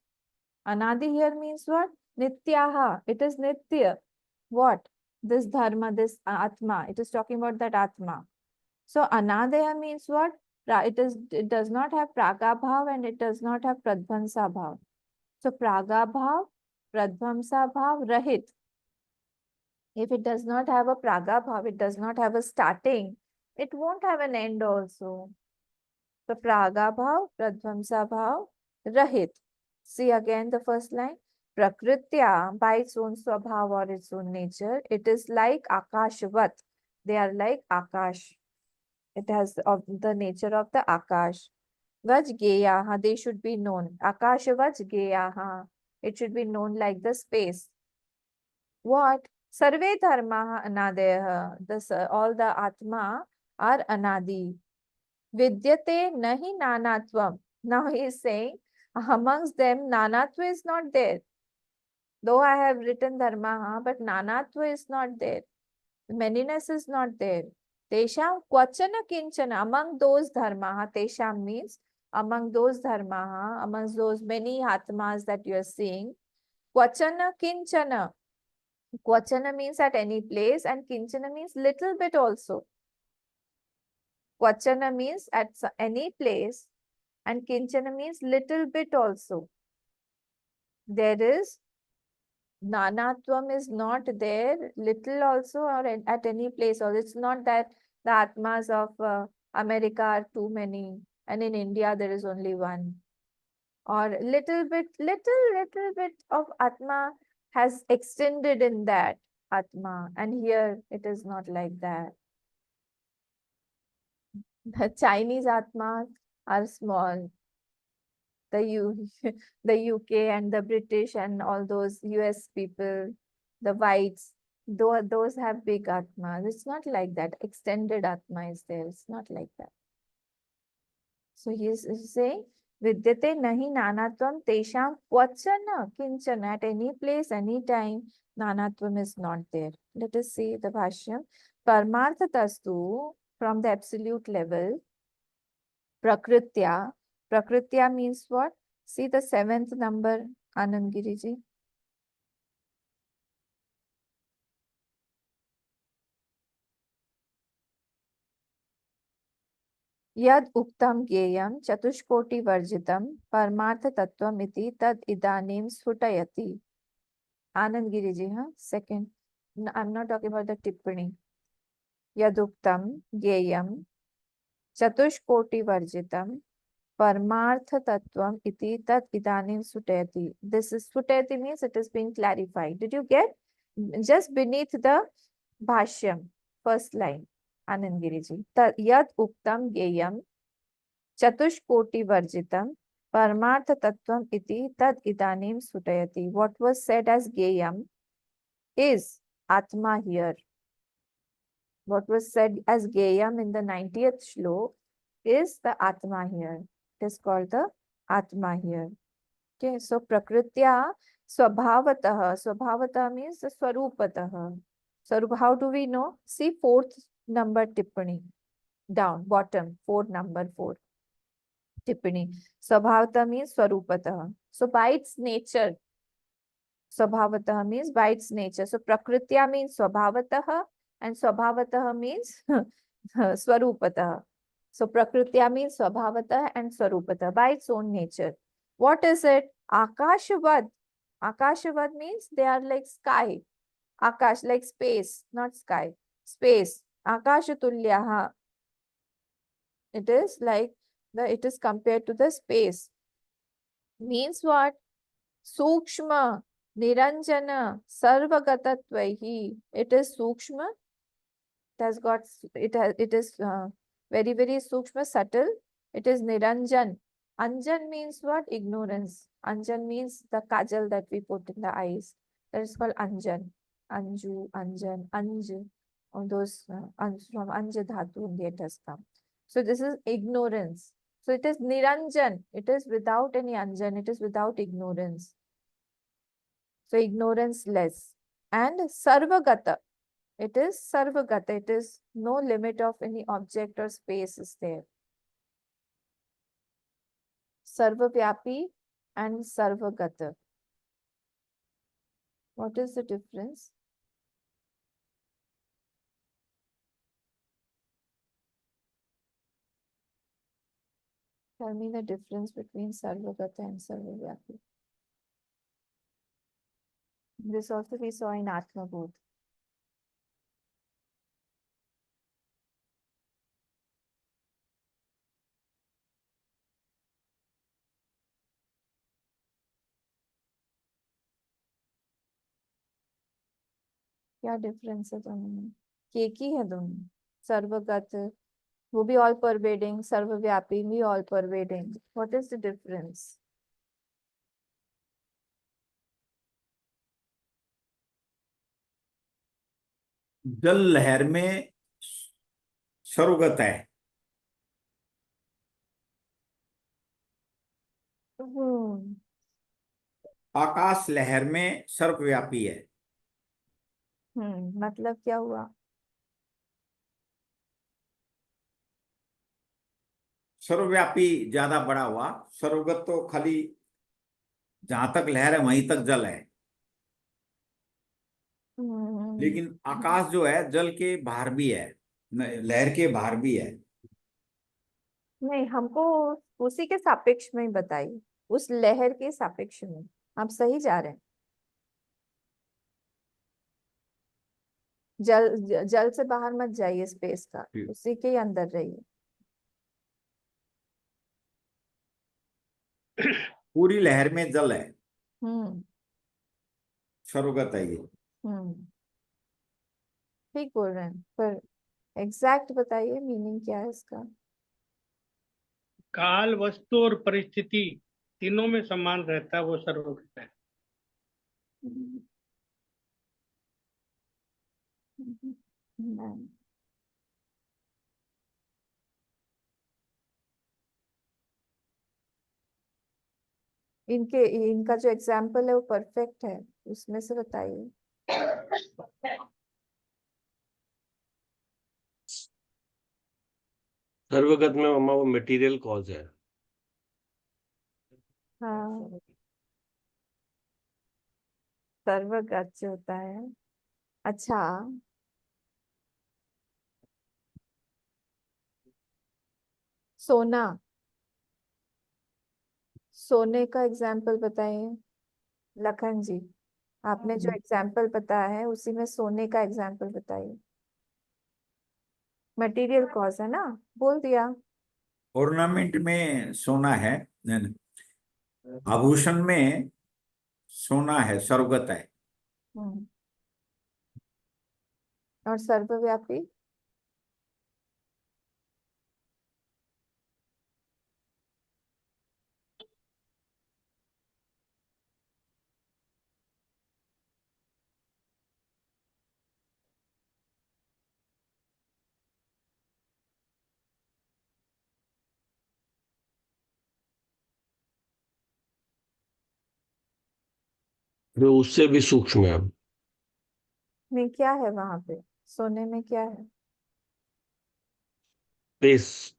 Anadi here means what? Nityaha. It is Nitya. What? This Dharma, this Atma. It is talking about that Atma. So Anadaya means what? It does not have Pragabhav and it does not have Pradvamsa Bhav. So Pragabhav, Pradvamsa Bhav, Rahit. If it does not have a pragabhav, it does not have a starting, it won't have an end also. So pragabhav, pradvamsa bhav, rahit. See again the first line. Prakritya, by its own swabhav or its own nature, it is like akashvat. They are like akash. It has of the nature of the akash. Vajgeyaha, they should be known. Akashavad geyaha. It should be known like the space. What? Sarve dharma anadeha. All the atma are anadi. Vidyate nahi nanatvam. Now he is saying, amongst them, nanatva is not there. Though I have written dharma, but nanatva is not there. Manyness is not there. Tesham kvachana kinchana. Among those dharma, tesham means among those dharma, amongst those many atmas that you are seeing, kvachana kinchana. Kvachana means at any place and kinchana means little bit also. Kvachana means at any place and kinchana means little bit also. There is nanatvam is not there, little also or at any place. Or it's not that the atmas of America are too many and in India there is only one. Or little bit of atma has extended in that atma, and here it is not like that. The Chinese atmas are small. The UK and the British and all those US people, the whites, those have big atmas. It's not like that. Extended atma is there. It's not like that. So he is saying, Vidyate nahi nanatvam tesham kvachana kinchana. At any place, any time, nanatvam is not there. Let us see the Bhashyam. Parmartha tastu, from the absolute level, prakritya. Prakritya means what? See the 7th number, Anand Giriji. Yad uktam gyeyam chatushkoti varjitam parmartha tattvam iti tad idanim sphutayati. Anand Giriji, huh? Second. No, I'm not talking about the tippani. Yad uktam gyeyam chatushkoti varjitam Parmartha tattvam iti tat idanim sutayati. This is sutayati means it is being clarified. Did you get? Just beneath the bhashyam, first line, Anand Giriji. Yad uktam geyam chatushkoti varjitam parmartha tattvam iti tat idanim sutayati. What was said as geyam is atma here. What was said as geyam in the 90th shlok is the atma here. Is called the atma here. Okay, so prakritya swabhavatah. Swabhavatah means the swarupatah. Swarup, how do we know? See 4th number tippani down, bottom, 4 number 4 tippani. Swabhavatah means swarupatah. So by its nature, swabhavatah means by its nature. So prakritya means swabhavatah and swabhavatah means swarupatah. So prakritya means swabhavatah and swarupatah, by its own nature. What is it? Akashavad. Akashavad means they are like sky. Akash, like space, not sky. Space. Akashatulyaha. It is like it is compared to the space. Means what? Sukshma, Niranjana, Sarvagatatvahi. It is Sukshma. It is very, very sukshma, subtle. It is Niranjan. Anjan means what? Ignorance. Anjan means the kajal that we put in the eyes. That is called Anjan. Anju, Anjan, Anj. All those from Anja Dhatu only it has come. So this is ignorance. So it is Niranjan. It is without any Anjan. It is without ignorance. So ignorance less. And Sarvagata. It is Sarvagata. It is no limit of any object or space is there. Sarvavyapi and Sarvagata. What is the difference? Tell me the difference between Sarvagata and Sarvavyapi. This also we saw in Atma Bodh. क्या difference है दोनों में? एक ही है दोनों। सर्वगत वो भी all pervading, सर्वव्यापी भी all pervading. What is the difference? जल लहर में सर्वगत है, हम्म। आकाश लहर में सर्वव्यापी है। मतलब क्या हुआ? सर्वव्यापी ज्यादा बड़ा हुआ, सर्वगत तो खाली जहां तक लहर है वहीं तक जल है, लेकिन आकाश जो है जल के बाहर भी है, लहर के बाहर भी है। नहीं, हमको उसी के सापेक्ष में ही बताइए, उस लहर के सापेक्ष में। आप सही जा रहे हैं। जल से बाहर मत जाइए, स्पेस का, उसी के अंदर रहिए। पूरी लहर में जल है, हम्म। सर्वगत है ये। हम्म। ठीक बोल रहे हैं, पर एग्जैक्ट बताइए मीनिंग क्या है इसका? काल, वस्तु और परिस्थिति तीनों में समान रहता है, वो सर्वगत है। हम्म, नहीं। इनका जो एग्जाम्पल है वो परफेक्ट है, उसमें से बताइए। सर्वगत में मम्मा वो मटेरियल कॉज है। हाँ, सर्वगत जो होता है। अच्छा, सोना, सोने का एग्जाम्पल बताइए लखन जी। आपने जो एग्जाम्पल बताया है उसी में सोने का एग्जाम्पल बताइए। मटेरियल कॉज है ना, बोल दिया। ऑर्नामेंट में सोना है, आभूषण में सोना है, सर्वगत है। हम्म। और सर्वव्यापी? जो उससे भी सूक्ष्म है अब। में क्या है वहां पे? सोने में क्या है? स्पेस।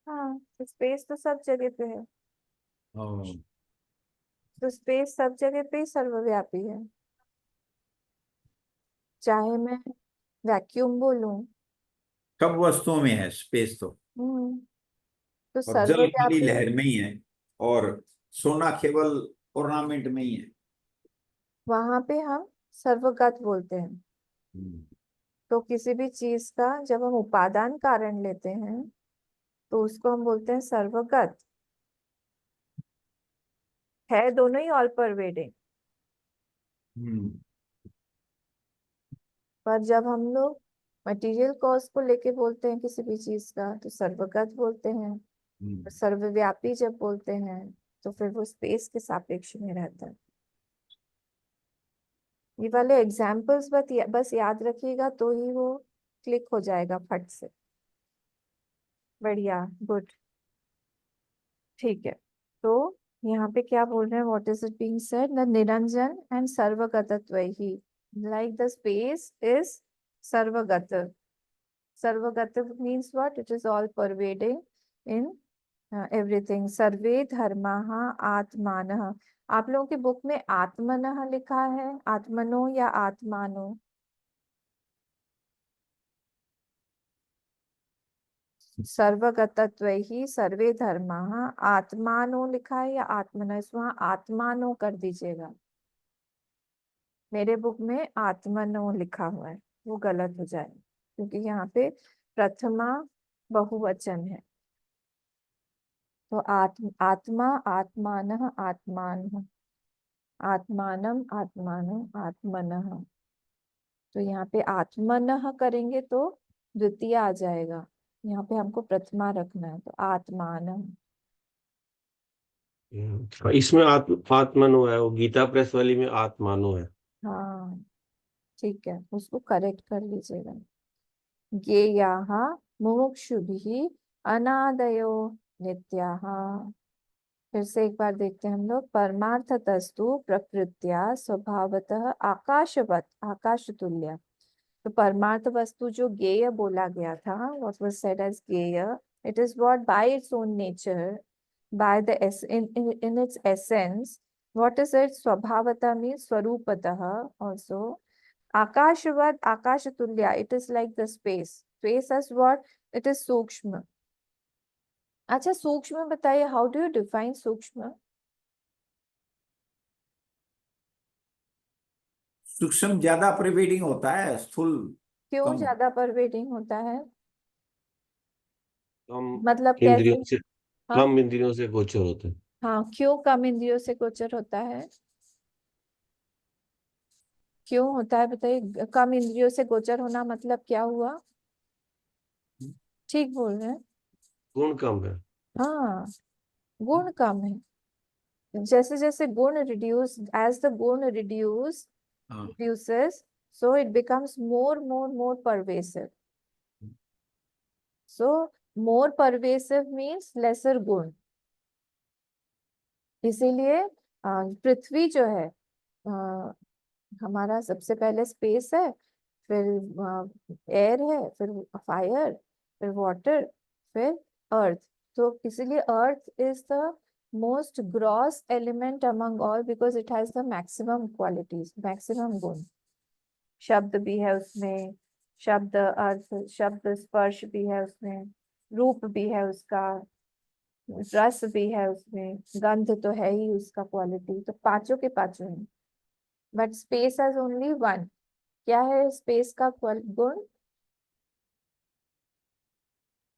हाँ, स्पेस तो सब जगह पे है। और तो स्पेस सब जगह पे ही सर्वव्यापी है। चाहे मैं वैक्यूम बोलूं। सब वस्तुओं में है स्पेस तो, हम्म। तो और जल खाली सर्वव्यापी, लहर में ही है, और सोना केवल ऑर्नामेंट में ही है। वहां पे हम सर्वगत बोलते हैं। हम्म। तो किसी भी चीज का जब हम उपादान कारण लेते हैं तो उसको हम बोलते हैं सर्वगत। है दोनों ही ऑल परवेडिंग, हम्म। पर जब हम लोग मटेरियल कॉज को लेके बोलते हैं किसी भी चीज का तो सर्वगत बोलते हैं। और हम्म। सर्वव्यापी जब बोलते हैं तो फिर वो स्पेस के सापेक्ष में रहता है। ये वाले एग्जाम्पल्स बस याद रखिएगा तो ही वो क्लिक हो जाएगा फट से। बढ़िया, गुड। ठीक है, तो यहाँ पे क्या बोल रहे हैं? What is it being said? The निरंजन एंड सर्वगतत्व ही, लाइक द स्पेस इज सर्वगत। सर्वगत means what? It is all pervading in everything. सर्वे धर्माः आत्मानः। आप लोगों की बुक में आत्मनः लिखा है, आत्मनो या आत्मानो? सर्वगतत्व ही सर्वे धर्माः आत्मानो लिखा है या आत्मनो? इस वहां आत्मानो कर दीजिएगा। मेरे बुक में आत्मनो लिखा हुआ है, वो गलत हो जाए क्योंकि यहाँ पे प्रथमा बहुवचन है। तो आत्मा, आत्मानः, आत्मान, आत्मानम, आत्मानो, आत्मनः। तो यहाँ पे आत्मनः करेंगे तो द्वितीय आ जाएगा, यहाँ पे हमको प्रथमा रखना है, तो आत्मान। इसमें आत्मनो है, वो गीता प्रेस वाली में आत्मानो है। हाँ ठीक है, उसको करेक्ट कर लीजिएगा। ज्ञेयाः मुमुक्षुभिः अनादयो नित्याः। फिर से एक बार देखते हैं हम लोग। परमार्थतस्तु प्रकृत्या स्वभावतः आकाशवत, आकाश तुल्य। तो परमार्थ वस्तु जो ज्ञेय बोला गया था, what was said as ज्ञेय, it is what by its own nature, by the in its essence, what is it? स्वभावतः means स्वरूपतः also. Akashavad, Akashatulya, it is like the space. Space as what? It is सूक्ष्म। अच्छा सूक्ष्म बताइए, how do you define सूक्ष्म? सूक्ष्म ज्यादा pervading होता है, स्थूल क्यों कम। ज्यादा परवेडिंग होता है? कम मतलब इंद्रियों कैसे? से, हाँ कम इंद्रियों से गोचर होते हैं। हाँ, क्यों कम इंद्रियों से गोचर होता है? क्यों होता है बताइए? कम इंद्रियों से गोचर होना मतलब क्या हुआ? ठीक बोल रहे हैं। गुण कम है। हाँ, गुण कम है। जैसे जैसे गुण रिड्यूस, एज द गुण हाँ, reduces, so it becomes more pervasive. So more pervasive means lesser गुण। इसीलिए पृथ्वी जो है, हमारा सबसे पहले स्पेस है, फिर एयर है, फिर फायर, फिर वाटर, फिर अर्थ। तो इसीलिए earth is the most gross element among all, because it has the maximum qualities, maximum गुण। शब्द भी है उसमें, शब्द अर्थ, शब्द स्पर्श भी है उसमें, रूप भी है उसका, रस भी है उसमें, गंध तो है ही उसका क्वालिटी, तो पांचों के पांचों हैं। But space has only one. क्या है स्पेस का गुण?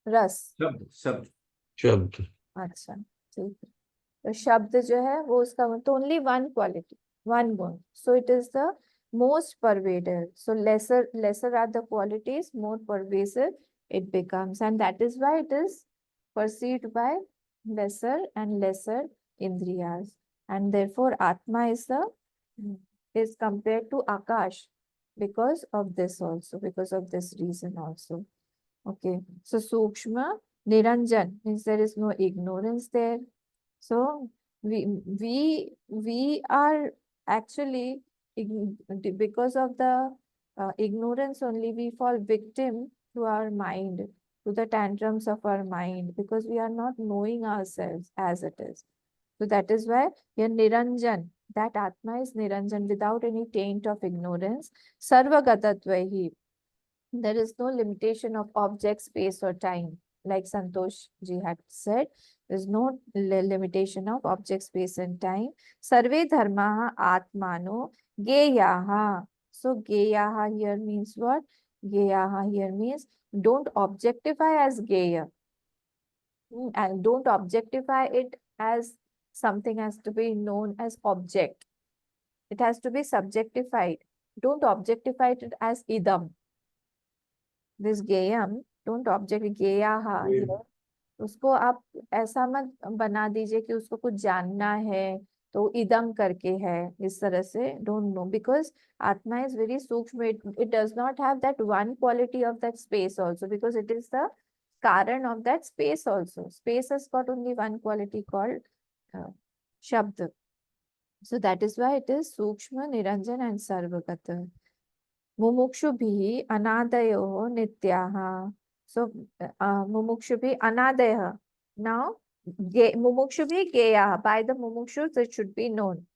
रस। शब्द शब्द। शब्द। अच्छा ठीक है, तो शब्द जो है वो उसका तो ओनली वन क्वालिटी, वन गुण। So it is the most pervaded, so lesser are the qualities, more pervasive it becomes, and that is why it is perceived by lesser and lesser indriyas, and therefore atma is compared to akash because of this also, because of this reason also. Okay, so sukshma niranjan means there is no ignorance there. So we are actually because of the ignorance only, we fall victim to our mind, to the tantrums of our mind, because we are not knowing ourselves as it is. So that is why here niranjan, that atma is niranjan, without any taint of ignorance. Sarvagatatvahi, there is no limitation of object, space or time. Like Santosh ji had said, there is no limitation of object, space and time. Sarve dharmaha atmano geyaha. So geyaha here means what? Geyaha here means don't objectify as geya. And don't objectify it as something has to be known as object. It has to be subjectified. Don't objectify it as idam. This geyam, don't object geyaha here. उसको आप ऐसा मत बना दीजिए कि उसको कुछ जानना है तो इदम करके है, इस तरह से डोंट नो, बिकॉज आत्मा इज वेरी सूक्ष्म, it does not have that one quality of that space also, because it is the कारण of that space also. Space has got only one quality called shabd. So that is why it is sukshma, niranjan and sarvagata. Mumukshubhi anadayo nityaha. So mumukshubhi anadaya. Now mumukshubhi geya. By the mumukshus it should be known.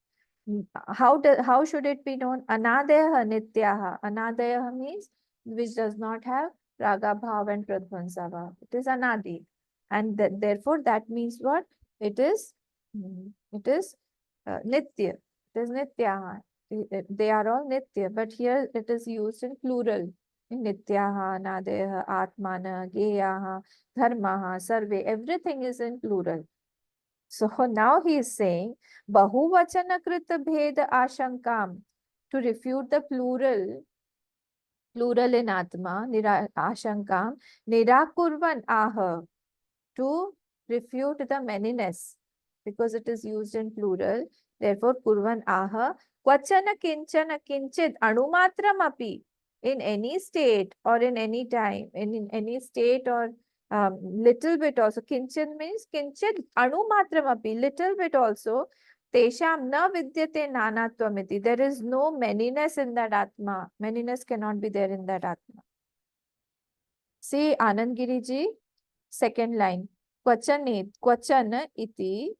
How should it be known? Anadaya nityaha. Anadaya means which does not have raga bhav and pradvansa bhav. It is anadi, and therefore that means what? It is nitya. It is nityaha. They are all nitya, but here it is used in plural. Nityaha, nadeha, atmana, geyaha, dharmaha, sarve. Everything is in plural. So now he is saying bahuvachana krita bheda ashankam, to refute the plural plural in atma, ashankam, nirakurvan aha, to refute the manyness, because it is used in plural. Therefore, kurvan aha, kvachana kinchana kinchid anumatram api, in any state or in any time, in any state or little bit also. Kinchan means kinchid anumatram api, little bit also. Tesham na vidyate nanatvam. There is no manyness in that atma. Manyness cannot be there in that atma. See Anand Giri ji, second line. Kvachan iti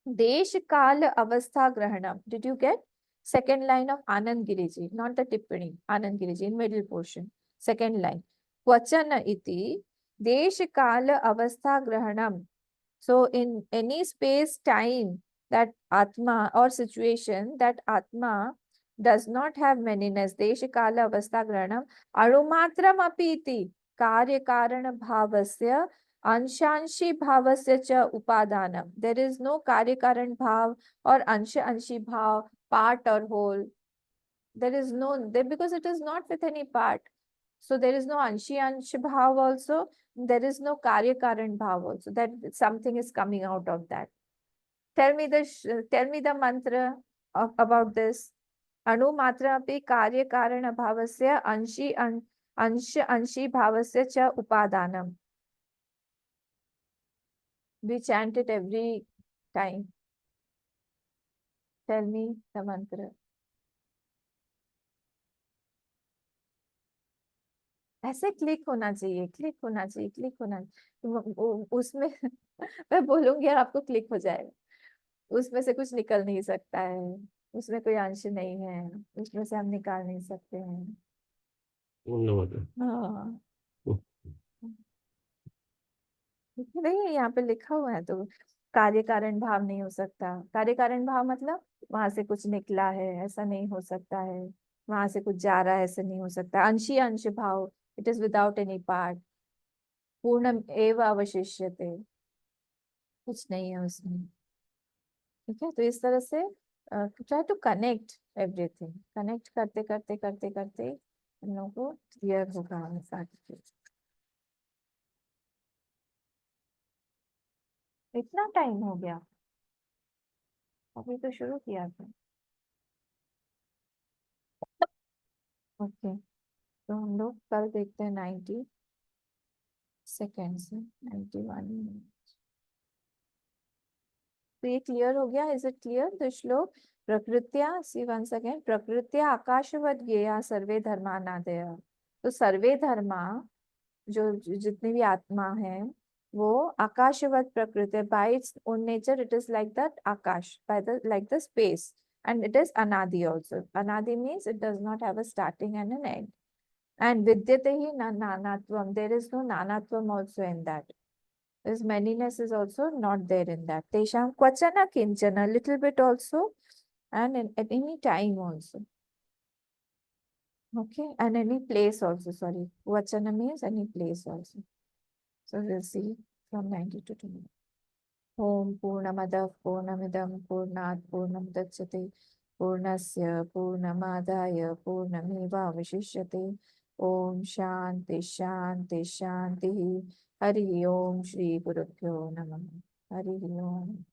desh kal avastha grahanam. Did you get? Second line of Anand Giri ji, not the tippani. Anand Giri ji in middle portion. Second line. Kvachan iti desh kal avastha grahanam. So in any space time, that atma or situation, that atma does not have manyness. Desh kala avastha grahanam anumatram apiti karya karana bhavasya anshanshi bhavasya cha upadanam. There is no karya karan bhav or anshi bhav, part or whole. There is no there, because it is not with any part. So there is no anshi bhav also. There is no karya karan bhav also. That something is coming out of that. Tell me the mantra about this. Anu matra api karya karana bhavasya anshi bhavasya cha upadanam. We chant it every time. Tell me the mantra. ऐसे click होना चाहिए, click होना चाहिए, click होना उसमें मैं बोलूंगी और आपको क्लिक हो जाएगा. उसमें से कुछ निकल नहीं सकता है, उसमें कोई अंश नहीं है, उसमें से हम निकाल नहीं सकते हैं. हाँ नहीं, यहाँ पे लिखा हुआ है तो कार्य कारण भाव नहीं हो सकता. कार्य कारण भाव मतलब वहां से कुछ निकला है, ऐसा नहीं हो सकता है. वहां से कुछ जा रहा है, ऐसा नहीं हो सकता. अंशी अंश भाव, it is without any part. पूर्ण एव अवशिष्यते, कुछ नहीं है उसमें. ठीक है, तो इस तरह से try to connect everything. Connect करते करते करते करते हम लोगों को क्लियर होगा. इतना टाइम हो गया, अभी तो शुरू किया था. ओके, तो हम लोग कल देखते हैं 90 सेकेंड से 91 मिनट. तो ये क्लियर हो गया. Is it clear? द श्लोक प्रकृत्या, सी वंस अगेन, प्रकृत्या आकाशवत ज्ञेया सर्वे धर्मानादय. तो सर्वे धर्मा, जो जितनी भी आत्मा है वो आकाशवत प्रकृति, bye its own nature it is like that Akash, by the like the space, and it is anadi also. Anadi means it does not have a starting and an end. And vidyate hi nanatvam, there is no nanatvam also in that. This manyness is also not there in that. Tesham kvachana kinchana, little bit also, and at any time also. Okay, and any place also. Sorry, vachana means any place also. So we'll see from 90 to 2. Om Purnamadav Purnamidam Purnat Purnamudachyate Purnasya Purnamadaya Purnameva Vashishyate. Om Shanti Shanti Shanti. Hari Om Shri Gurubhyo Namah. Hari Om.